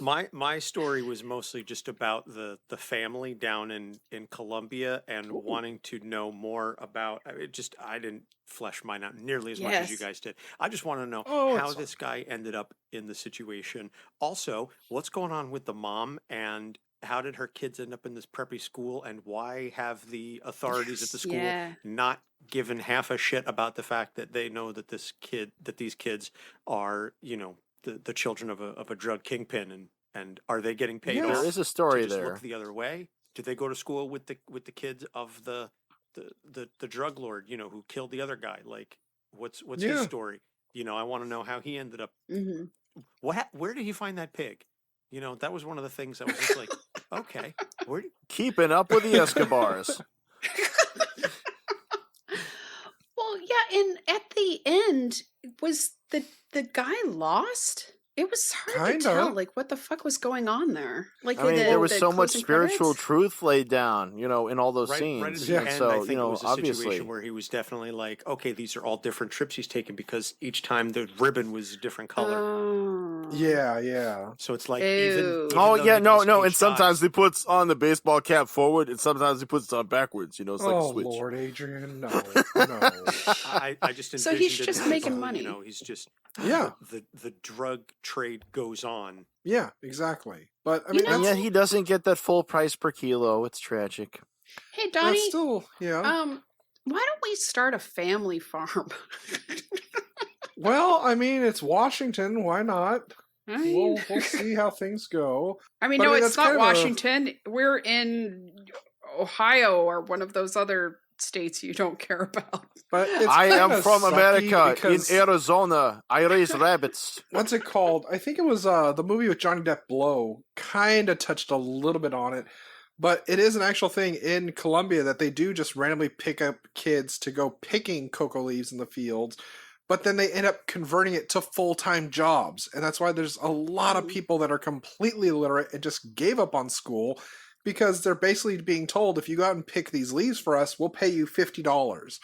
My story was mostly just about the family down in Colombia and wanting to know more about it. I didn't flesh mine out nearly as much as you Yes. guys did. I just want to know how it's this guy ended up in the situation. Also, what's going on with the mom, and how did her kids end up in this preppy school, and why have the authorities at the school Yeah. not given half a shit about the fact that they know that these kids are, the children of a drug kingpin, and are they getting paid Yes. off There is a story to just there. look the other way? Did they go to school with the kids of the drug lord, who killed the other guy? Like, what's his Yeah. story? I want to know how he ended up. Mm-hmm. Where did he find that pig? That was one of the things that was just like, okay, where? Keeping up with the Escobars. Well, yeah, and at the end, was the guy lost? It was hard Kinda. to tell, like, what the fuck was going on there. Like, I mean, the, there was the so much closing spiritual credits? truth laid down, in all those Right scenes. at the Yeah. end, And so, I think it was a obviously. situation where he was definitely like, okay, these are all different trips he's taken because each time the ribbon was a different color. Oh. Yeah. So it's like Ew. even Oh, though yeah, Nicolas no, Cage and sometimes dies- he puts on the baseball cap forward, and sometimes he puts it on backwards. It's like a Oh, switch. Lord, Adrian, no. I just So he's envisioned it just as, making money. he's just Yeah. the drug trade goes on. Yeah, exactly. But, I You mean, know- And that's, yet he doesn't get that full price per kilo. It's tragic. Hey, that's Donnie, still, yeah. why don't we start a family farm? Well, I mean, it's Washington. Why not? I mean, We'll see how things go. I mean, but I no, mean, it's that's kind not of a- Washington. We're in Ohio or one of those other states you don't care about. But it's I am kinda from sucky America. because- In Arizona, I raise rabbits. What's it called? I think it was the movie with Johnny Depp, Blow, kind of touched a little bit on it. But it is an actual thing in Colombia that they do just randomly pick up kids to go picking cocoa leaves in the fields, but then they end up converting it to full-time jobs. And that's why there's a lot of people that are completely illiterate and just gave up on school because they're basically being told, if you go out and pick these leaves for us, we'll pay you $50,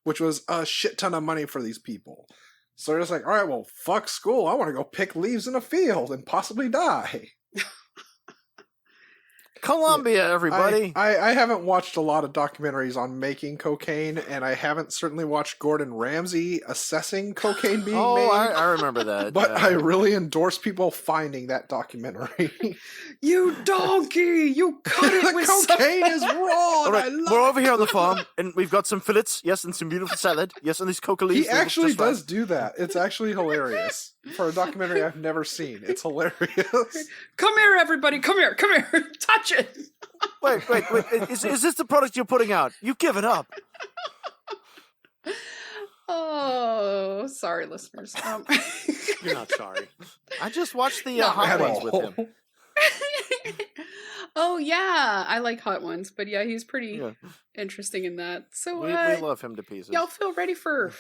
which was a shit ton of money for these people. So they're just like, all right, well, fuck school. I want to go pick leaves in a field and possibly die. Colombia, everybody. I haven't watched a lot of documentaries on making cocaine, and I haven't certainly watched Gordon Ramsay assessing cocaine being oh, made. I remember that. But yeah. I really endorse people finding that documentary. You donkey! You cut it The with cocaine is something. raw. All and right, I love we're it. over here on the farm, and we've got some fillets, yes, and some beautiful salad, yes, and these coca leaves. He they look actually just right. does do that. It's actually hilarious for a documentary I've never seen. It's hilarious. Come here, everybody! Come here! Touch it! Wait. Is this the product you're putting out? You've given up. Oh, sorry, listeners. You're not sorry. I just watched the Not Hot At Ones all. with him. Oh yeah, I like Hot Ones, but yeah, he's pretty Yeah. interesting in that. So We love him to pieces. y'all feel ready for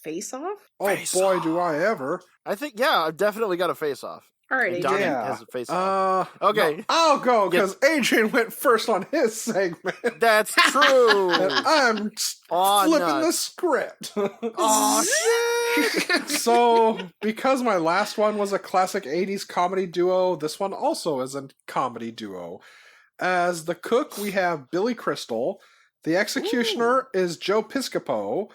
Face Off? Oh Face boy, do I ever. I think, yeah, I've definitely got a face off. All right, And Adrian. Donnie Yeah. has a face off. Okay. no, I'll go because Adrian went first on his segment. That's true. And I'm Aw, flipping the nuts. script. Aw, shit. So, because my last one was a classic 80s comedy duo, this one also is a comedy duo. As the cook, we have Billy Crystal. The executioner is Joe Piscopo.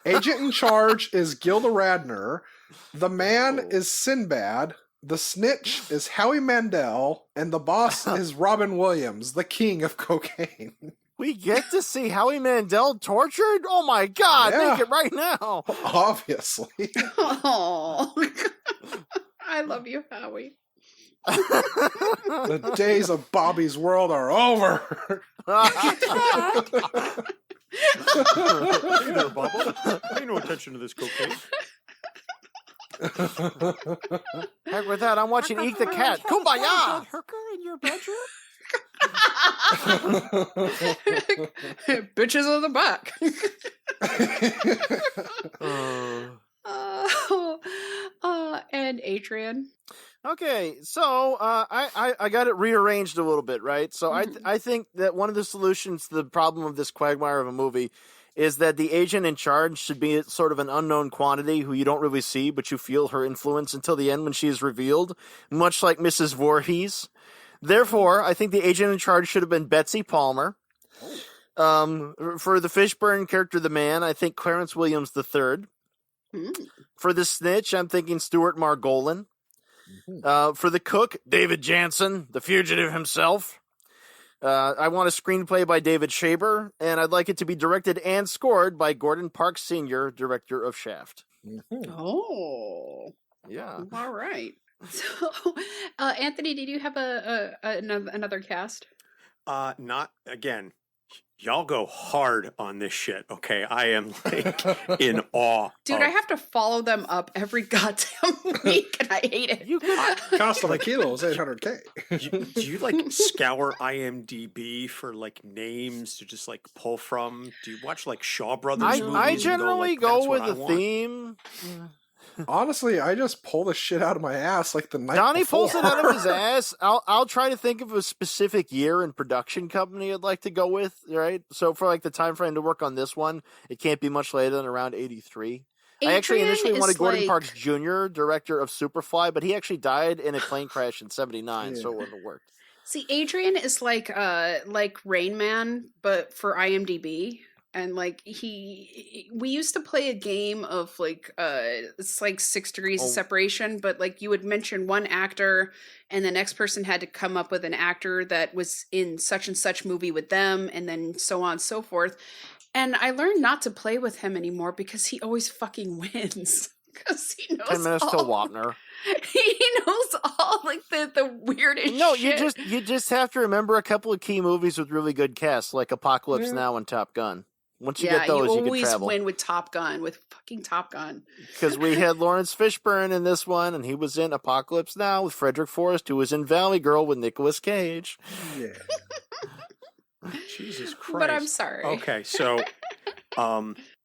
Agent in charge is Gilda Radner. The man Ooh. is Sinbad. The snitch is Howie Mandel. And the boss is Robin Williams, the king of cocaine. We get to see Howie Mandel tortured? Oh my god, Yeah. make it right now. Obviously. Oh, I love you, Howie. The days of Bobby's World are over. Hey there, Bubba. Pay no attention to this cocaine. Heck with that, I'm watching Eek the Cat. Kumbaya! Hooker in your bedroom? Bitches on the back. And Adrian. Okay, so I got it rearranged a little bit, right? So I think that one of the solutions to the problem of this quagmire of a movie is that the agent in charge should be sort of an unknown quantity who you don't really see, but you feel her influence until the end when she is revealed, much like Mrs. Voorhees. Therefore, I think the agent in charge should have been Betsy Palmer. For the Fishburne character, the man, I think Clarence Williams III. For the snitch, I'm thinking Stuart Margolin. For the cook, David Jansen, the fugitive himself. I want a screenplay by David Shaber, and I'd like it to be directed and scored by Gordon Parks Sr., director of Shaft. Oh. Yeah. All right. So, Anthony, did you have another cast? Not again. Y'all go hard on this shit, okay? I am like in awe. Dude, I have to follow them up every goddamn week, and I hate it. You could Cost of a kilo is $800K. Do you like scour IMDb for like names to just like pull from? Do you watch like Shaw Brothers movies? I and generally go, like, go with "That's a what I want"? theme. Honestly, I just pull the shit out of my ass like the night Donnie before. pulls it out of his ass. I'll try to think of a specific year and production company I'd like to go with, right? So for like the time frame to work on this one, it can't be much later than around 83. I actually initially wanted Gordon Parks Jr., director of Superfly, but he actually died in a plane crash in 79, so it wouldn't have worked. See, Adrian is like Rain Man, but for IMDb. And like we used to play a game of like it's like 6 degrees of separation, but like you would mention one actor and the next person had to come up with an actor that was in such and such movie with them, and then so on and so forth. And I learned not to play with him anymore because he always fucking wins. Because he knows 10 minutes till Wapner. He knows all like the weirdest shit. you just have to remember a couple of key movies with really good casts, like Apocalypse Now and Top Gun. Once you get those, you can travel. You always win with Top Gun, with fucking Top Gun. Because we had Lawrence Fishburne in this one, and he was in Apocalypse Now with Frederick Forrest, who was in Valley Girl with Nicolas Cage. Yeah. Jesus Christ. But I'm sorry. Okay, so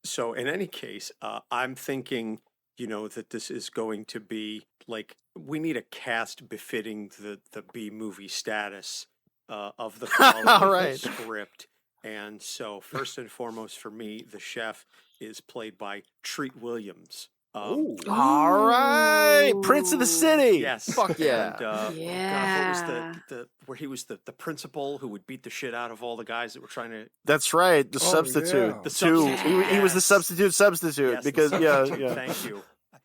so in any case, I'm thinking, that this is going to be like, we need a cast befitting the B movie status of the quality of the script. And so, first and foremost for me, the chef is played by Treat Williams. All right, Prince of the City. Yes, fuck yeah, and, God, what was the where he was the principal who would beat the shit out of all the guys that were trying to? That's right, the substitute. Yeah. The two. He was the substitute Yes, because yeah. Thank you.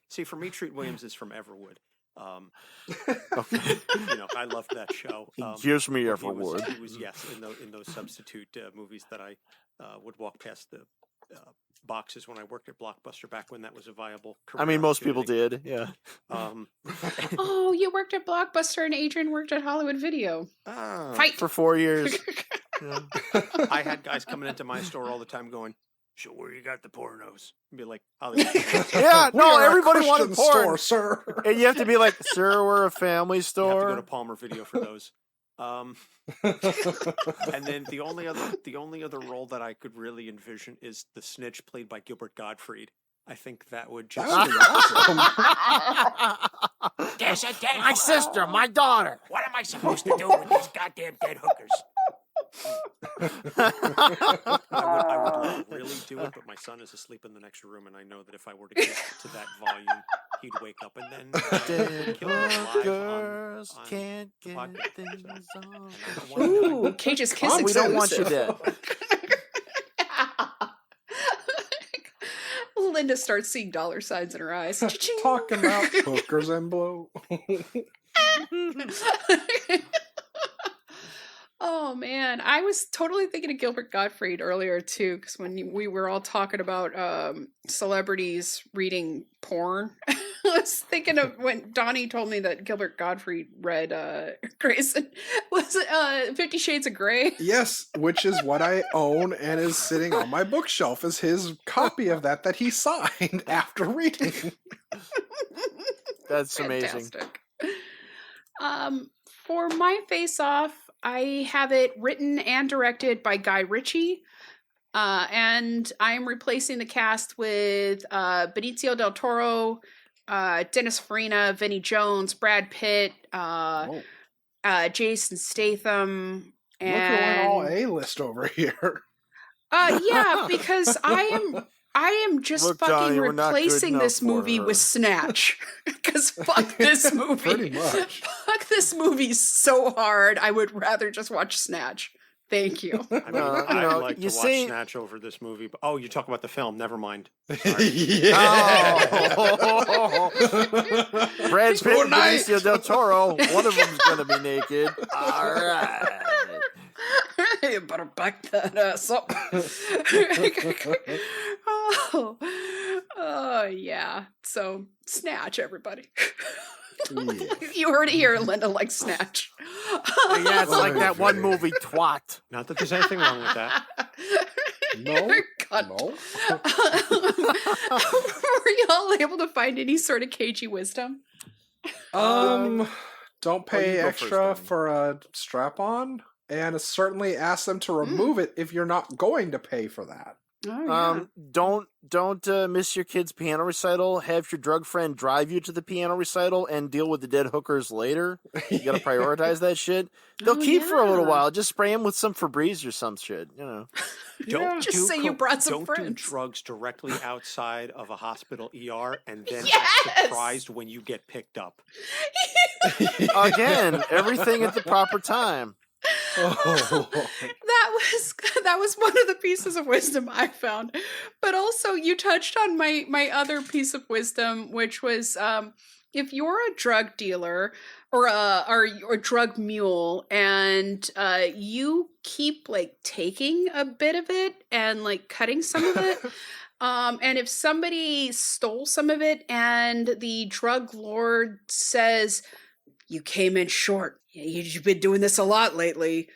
See, for me, Treat Williams is from Everwood. I loved that show. Gives me He Everwood. was in those substitute movies that I would walk past the boxes when I worked at Blockbuster back when that was a viable career. I mean, most people opportunity. did. Yeah. Oh, you worked at Blockbuster and Adrian worked at Hollywood Video. Fight for 4 years. Yeah. I had guys coming into my store all the time going, "So where you got the pornos?" And be like, Hollywood. Yeah, We no, are a everybody wanted Christian porn. store, sir. And you have to be like, "Sir, we're a family You have to store." go to Palmer Video for those. And then the only other role that I could really envision is the snitch played by Gilbert Gottfried. I think that would just That would be awesome. There's a dead My sister, my daughter. What am I supposed to do with these goddamn dead hookers? I would really do it, but my son is asleep in the next room, and I know that if I were to get to that volume, he'd wake up and then Dead kill us live hookers on can't the get podcast. things on. Ooh, Cage's Kiss Oh, we don't want you exclusive. dead. Linda starts seeing dollar signs in her eyes. Cha-ching. Talking about hookers and blow. Oh man, I was totally thinking of Gilbert Gottfried earlier too, because when we were all talking about celebrities reading porn, was thinking of when Donnie told me that Gilbert Gottfried read Grayson. Was it 50 Shades of Grey? Yes, which is what I own and is sitting on my bookshelf is his copy of that he signed after reading. That's amazing. Fantastic. For my face-off, I have it written and directed by Guy Ritchie. And I'm replacing the cast with Benicio del Toro, Dennis Farina, Vinnie Jones, Brad Pitt, Jason Statham, Look, we're all A-list over here. Yeah, because I am just Look, fucking Johnny, we're not good replacing enough this for movie her. with Snatch. Because fuck this movie. Pretty much. Fuck this movie so hard. I would rather just watch Snatch. Thank you. I mean, you I'd know, like to you watch say- Snatch over this movie. But, oh, you talk about the film. Never mind. Oh. Brad Pitt and Tonight. Benicio del Toro. One of them's going to be naked. All right. You better back that ass up. Oh, yeah. So, Snatch, everybody. You heard it here, Linda likes Snatch. Yeah, it's like that one movie, Twat. Not that there's anything wrong with that. No. God. No. Were y'all able to find any sort of cagey wisdom? Don't pay you go extra first, Danny. for a strap-on, and certainly ask them to remove it if you're not going to pay for that. Oh, Don't miss your kid's piano recital. Have your drug friend drive you to the piano recital and deal with the dead hookers later. You gotta prioritize that shit. They'll Oh, keep for a little yeah. while. Just spray them with some Febreze or some shit. You know. Don't Just do say you brought some don't friends. do drugs directly outside of a hospital ER and then Yes! act surprised when you get picked up. Again, everything at the proper time. Oh. that was one of the pieces of wisdom I found. But also you touched on my other piece of wisdom, which was if you're a drug dealer or a drug mule and you keep like taking a bit of it and like cutting some of it, and if somebody stole some of it and the drug lord says, you came in short, you've been doing this a lot lately,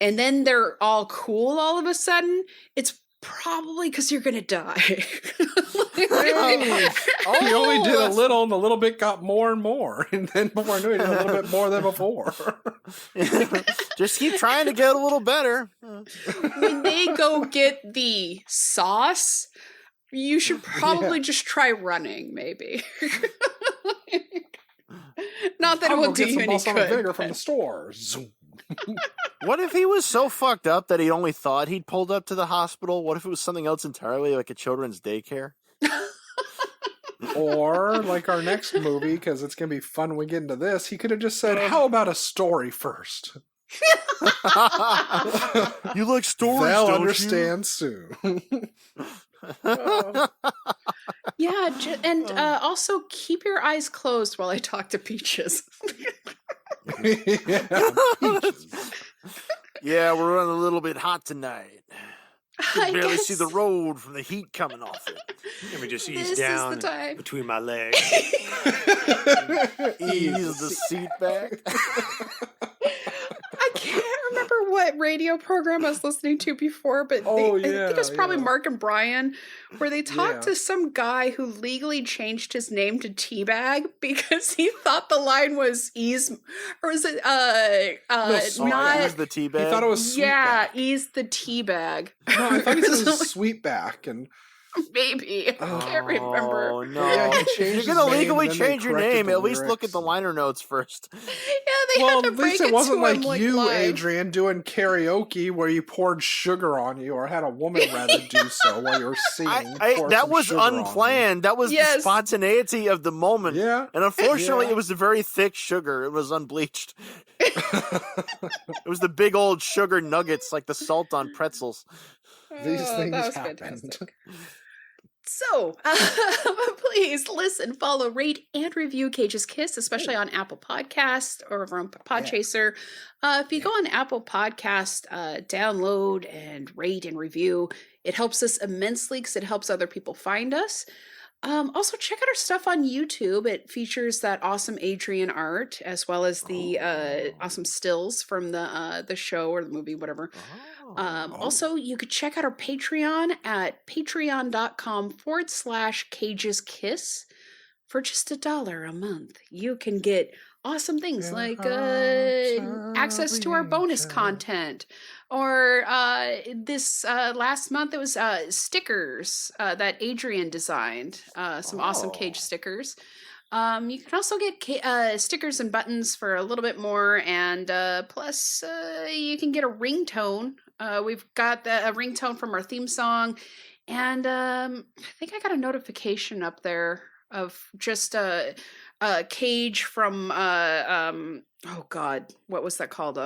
and then they're all cool all of a sudden, it's probably because you're gonna die. He only did a little, and the little bit got more and more, and then before I knew it, he did a little bit more than before. Just keep trying to get a little better. When they go get the sauce, you should probably just try running, maybe. Not that it I'll will go do get you some any balsamic vinegar good. from the store. Zoom. What if he was so fucked up that he only thought he'd pulled up to the hospital? What if it was something else entirely, like a children's daycare? Or like our next movie, because it's gonna be fun when we get into this. He could have just said, "How about a story first?" You like stories, They'll don't understand soon. Yeah, and also keep your eyes closed while I talk to Peaches. Yeah, peaches. Yeah, we're running a little bit hot tonight. I Barely guess see the road from the heat coming off it. Let me just This ease is the down time. between my legs. Ease the seat back. I can't remember what radio program I was listening to before, but Oh, I think it was yeah, probably yeah. Mark and Brian, where they talked Yeah. to some guy who legally changed his name to Teabag because he thought the line was ease, or was it No, not? Ease the tea He bag. thought it was Yeah, Sweetback. ease the teabag. No, I thought he said it was Sweetback, and Maybe. I can't remember. Oh no! Yeah, he If changed you're his gonna name, legally and then they change your corrected name, the at least look at the lyrics. liner notes first. Yeah, they well, had to at break least it wasn't to like him, you, live. Adrian, doing karaoke where you poured sugar on you, or had a woman rather do so while you were singing. pour That some was sugar on you. unplanned. That was the Yes. spontaneity of the moment. Yeah. And unfortunately, Yeah. it was a very thick sugar. It was unbleached. It was the big old sugar nuggets, like the salt on pretzels. These Oh, things that was happened. fantastic. So, please listen, follow, rate, and review Cage's Kiss, especially on Apple Podcast or over on Podchaser. If you go on Apple Podcast, download and rate and review. It helps us immensely because it helps other people find us. Also, check out our stuff on YouTube. It features that awesome Adrian art as well as the awesome stills from the show or the movie, whatever. Also, you could check out our Patreon at patreon.com/cageskiss. For just $1 a month, you can get awesome things like access to our bonus content. Or this last month, it was stickers that Adrian designed. Some awesome Cage stickers. You can also get stickers and buttons for a little bit more, and plus you can get a ringtone. We've got a ringtone from our theme song, and I think I got a notification up there of just a Cage from oh god, what was that called?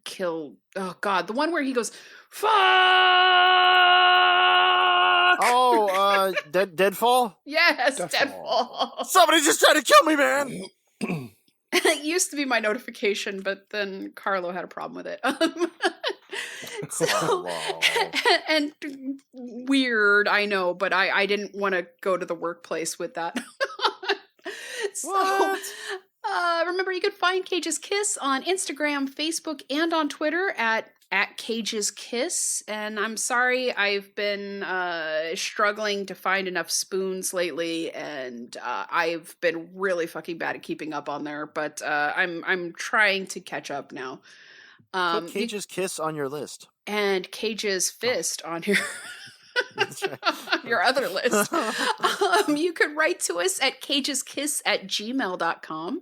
Kill. Oh god, the one where he goes fuck. Oh, Deadfall. Yes, Deadfall. Deadfall. Somebody just tried to kill me, man. It used to be my notification, but then Carlo had a problem with it. So, and weird, I know, but I didn't want to go to the workplace with that. So, remember, you could find Cage's Kiss on Instagram, Facebook, and on Twitter at Cage's Kiss. And I'm sorry, I've been struggling to find enough spoons lately, and I've been really fucking bad at keeping up on there. But I'm trying to catch up now. Put Cage's Kiss on your list. And Cage's Fist on your your other list. You could write to us at cageskiss@gmail.com.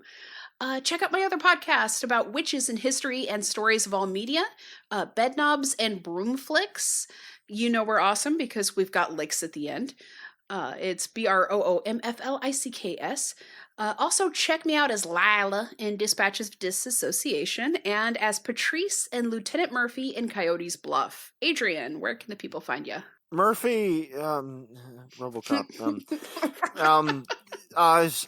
Check out my other podcast about witches in history and stories of all media, Bedknobs and Broomflicks. You know we're awesome because we've got licks at the end. It's BROOMFLICKS. Also, check me out as Lila in Dispatches of Disassociation and as Patrice and Lieutenant Murphy in Coyote's Bluff. Adrian, where can the people find you? Murphy, RoboCop.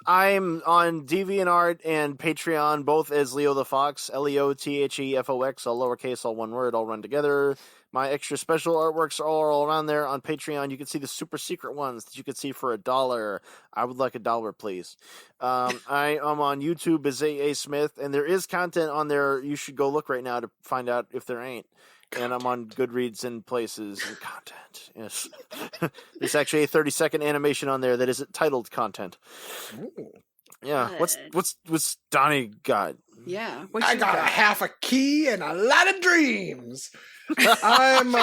I'm on DeviantArt and Patreon, both as Leo the Fox, LeoTheFox, all lowercase, all one word, all run together. My extra special artworks are all around there on Patreon. You can see the super secret ones that you can see for $1. I would like $1, please. I am on YouTube as A.A. Smith, and there is content on there. You should go look right now to find out if there ain't. And I'm on Goodreads and places and content. Yes. There's actually a 30-second animation on there that is titled content. Ooh. Yeah. What's Donnie got? Yeah. I got a half a key and a lot of dreams. I'm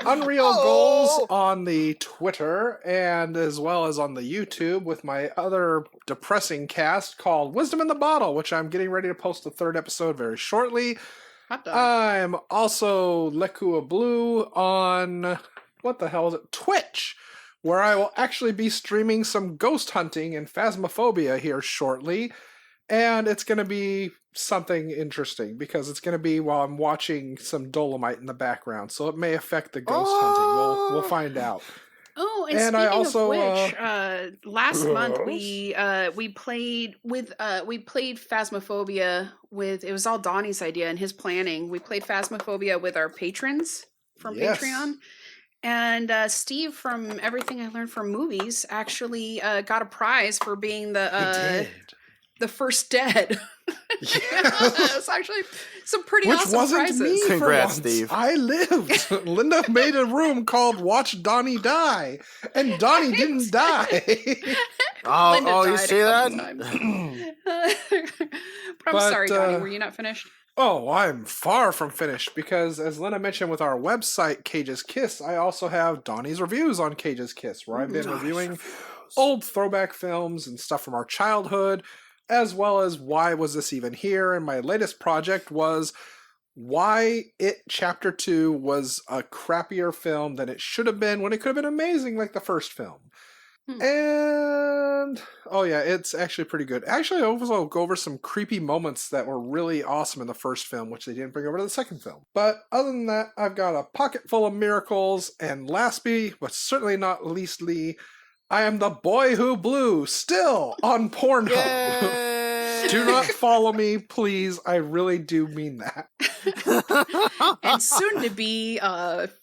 Unreal Goals on the Twitter and as well as on the YouTube with my other depressing cast called Wisdom in the Bottle, which I'm getting ready to post the 3rd episode very shortly. I'm also Lekua Blue on, what the hell is it, Twitch, where I will actually be streaming some ghost hunting and phasmophobia here shortly. And it's going to be something interesting because it's going to be while I'm watching some Dolomite in the background. So it may affect the ghost hunting. We'll find out. Oh, and speaking I also, of which, last month we played Phasmophobia with, it was all Donnie's idea and his planning. We played Phasmophobia with our patrons from Patreon. And Steve from Everything I Learned from Movies actually got a prize for being the first dead. It's actually some pretty awesome wasn't prizes. Me Congrats, for once. Steve. I lived. Linda made a room called Watch Donnie Die, and Donnie didn't die. Oh, you see that? But I'm sorry, Donnie. Were you not finished? Oh, I'm far from finished because, as Lena mentioned with our website, Cage's Kiss, I also have Donnie's Reviews on Cage's Kiss, where I've been reviewing old throwback films and stuff from our childhood, as well as why was this even here. And my latest project was why It Chapter 2 was a crappier film than it should have been when it could have been amazing like the first film. And oh yeah, it's actually pretty good. Actually, I also go over some creepy moments that were really awesome in the first film, which they didn't bring over to the second film. But other than that, I've got a pocket full of miracles, and lastly, but certainly not leastly, I am the boy who blew, still on Pornhub. Do not follow me, please. I really do mean that. And soon to be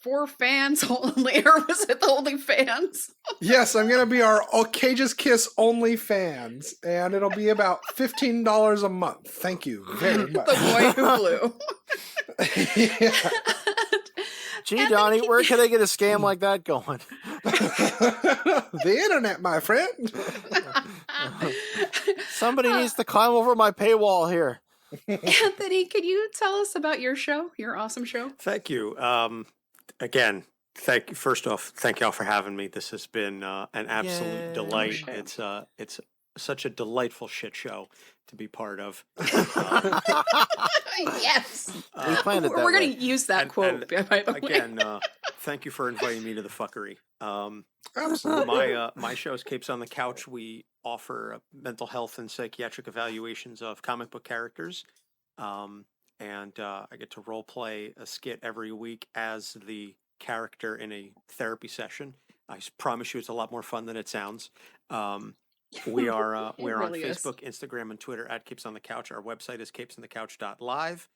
for fans only, or was it the only fans? Yes, I'm gonna be our Cage's Kiss only fans, and it'll be about $15 a month. Thank you very much. The boy who blew. Yeah. Gee, Donnie, where can I get a scam like that going? The internet, my friend. Somebody needs to climb over my paywall here. Anthony, can you tell us about your show, your awesome show? Thank you. Again, first off, thank y'all for having me. This has been an absolute Yay. delight. Oh, It's such a delightful shit show to be part of. Yes. We planned it that We're way. going to use that quote, by the way. Again, thank you for inviting me to the fuckery. Absolutely. My show is Capes on the Couch. We offer mental health and psychiatric evaluations of comic book characters. And I get to role play a skit every week as the character in a therapy session. I promise you it's a lot more fun than it sounds. We're on really is. Facebook, Instagram, and Twitter at Capes on the Couch. Our website is capesonthecouch.live.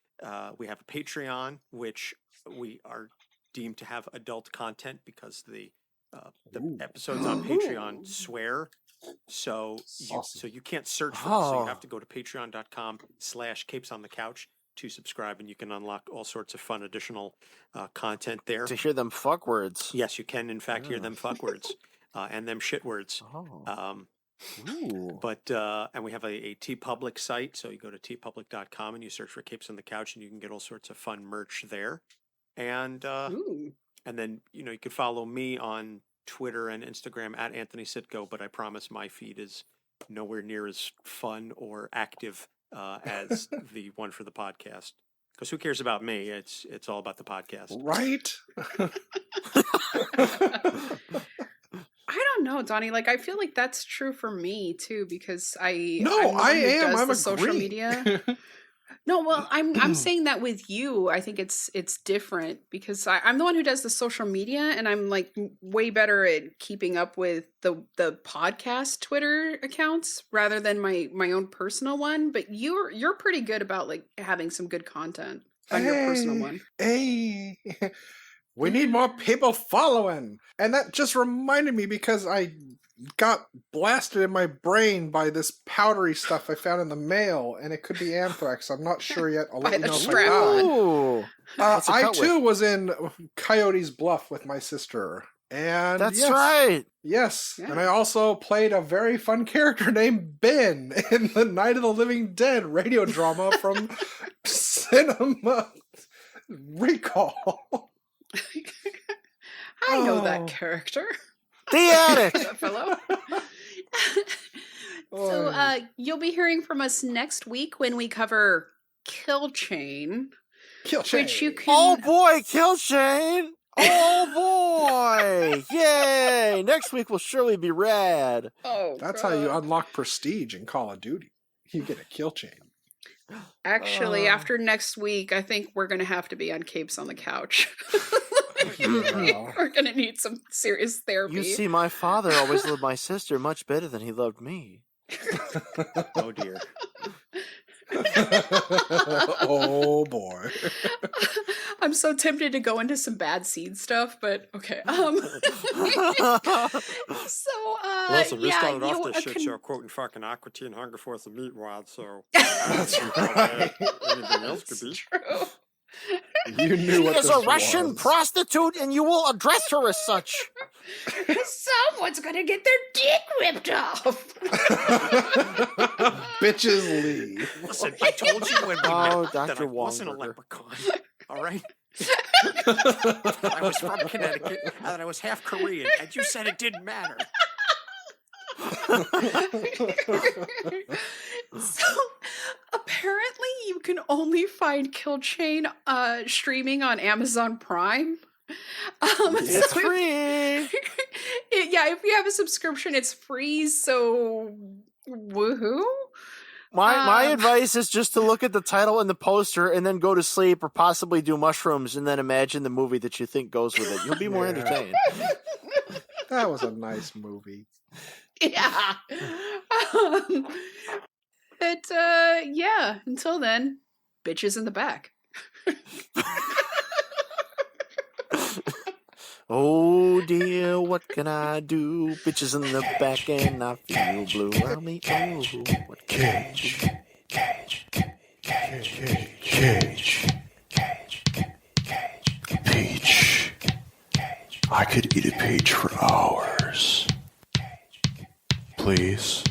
We have a Patreon, which we are deemed to have adult content because the episodes on Patreon swear. So you can't search for it. So you have to go to patreon.com/capesonthecouch to subscribe, and you can unlock all sorts of fun additional content there. To hear them fuck words. Yes, you can, in fact, hear them fuck words and them shit words. Oh. And we have a TeePublic site, so you go to teepublic.com and you search for Capes on the Couch, and you can get all sorts of fun merch there. And then you could follow me on Twitter and Instagram at Anthony Sitko, but I promise my feed is nowhere near as fun or active as the one for the podcast. Because who cares about me? It's all about the podcast, Right? I don't know, Donnie. Like, I feel like that's true for me too, because I'm the No, one I who am. does I'm the social agreeing. media. No, well, I'm saying that with you. I think it's different because I'm the one who does the social media, and I'm like way better at keeping up with the podcast Twitter accounts rather than my own personal one. But you're pretty good about like having some good content on your personal one. Hey, we need more people following. And that just reminded me because I got blasted in my brain by this powdery stuff I found in the mail, and it could be anthrax. I'm not sure yet. I'll By let you the know if I strap die. on. Ooh. What's it I cut too with? was in Coyote's Bluff with my sister. And That's yes, right. Yes. Yeah. And I also played a very fun character named Ben in the Night of the Living Dead radio drama from Cinema Recall. I know Oh. that character. The addict. That fellow. So you'll be hearing from us next week when we cover Kill Chain, Kill which you Chain. can. Oh boy, Kill Chain. Oh boy. Yay. Next week will surely be rad. Oh, That's how you God. unlock prestige in Call of Duty. You get a kill chain. Actually, after next week, I think we're going to have to be on Capes on the Couch. Yeah. We're going to need some serious therapy. You see, my father always loved my sister much better than he loved me. Oh dear. Oh boy. I'm so tempted to go into some bad seed stuff, but okay. So, Listen, we yeah, started off you this shit show quoting fucking Aqua Teen Hunger Force and Meatwad, so That's right. anything else could be. True. You knew what this was. prostitute, and you will address her as such. Someone's gonna get their dick ripped off. Bitches leave. Listen, I told you when we Oh, met that I Dr. wasn't a Wahlberger. leprechaun. All right. I was from Connecticut, and that I was half Korean, and you said it didn't matter. So apparently you can only find Kill Chain streaming on Amazon Prime. It's so free. if you have a subscription, it's free, so woohoo. My advice is just to look at the title and the poster and then go to sleep or possibly do mushrooms and then imagine the movie that you think goes with it. You'll be more Yeah. entertained. That was a nice movie. Yeah. But yeah, until then, bitches in the back. Oh dear, what can I do? Bitches in the back and I feel blue. I mean, oh, what can I do? Cage. Peach. I could eat a peach for hours. Please.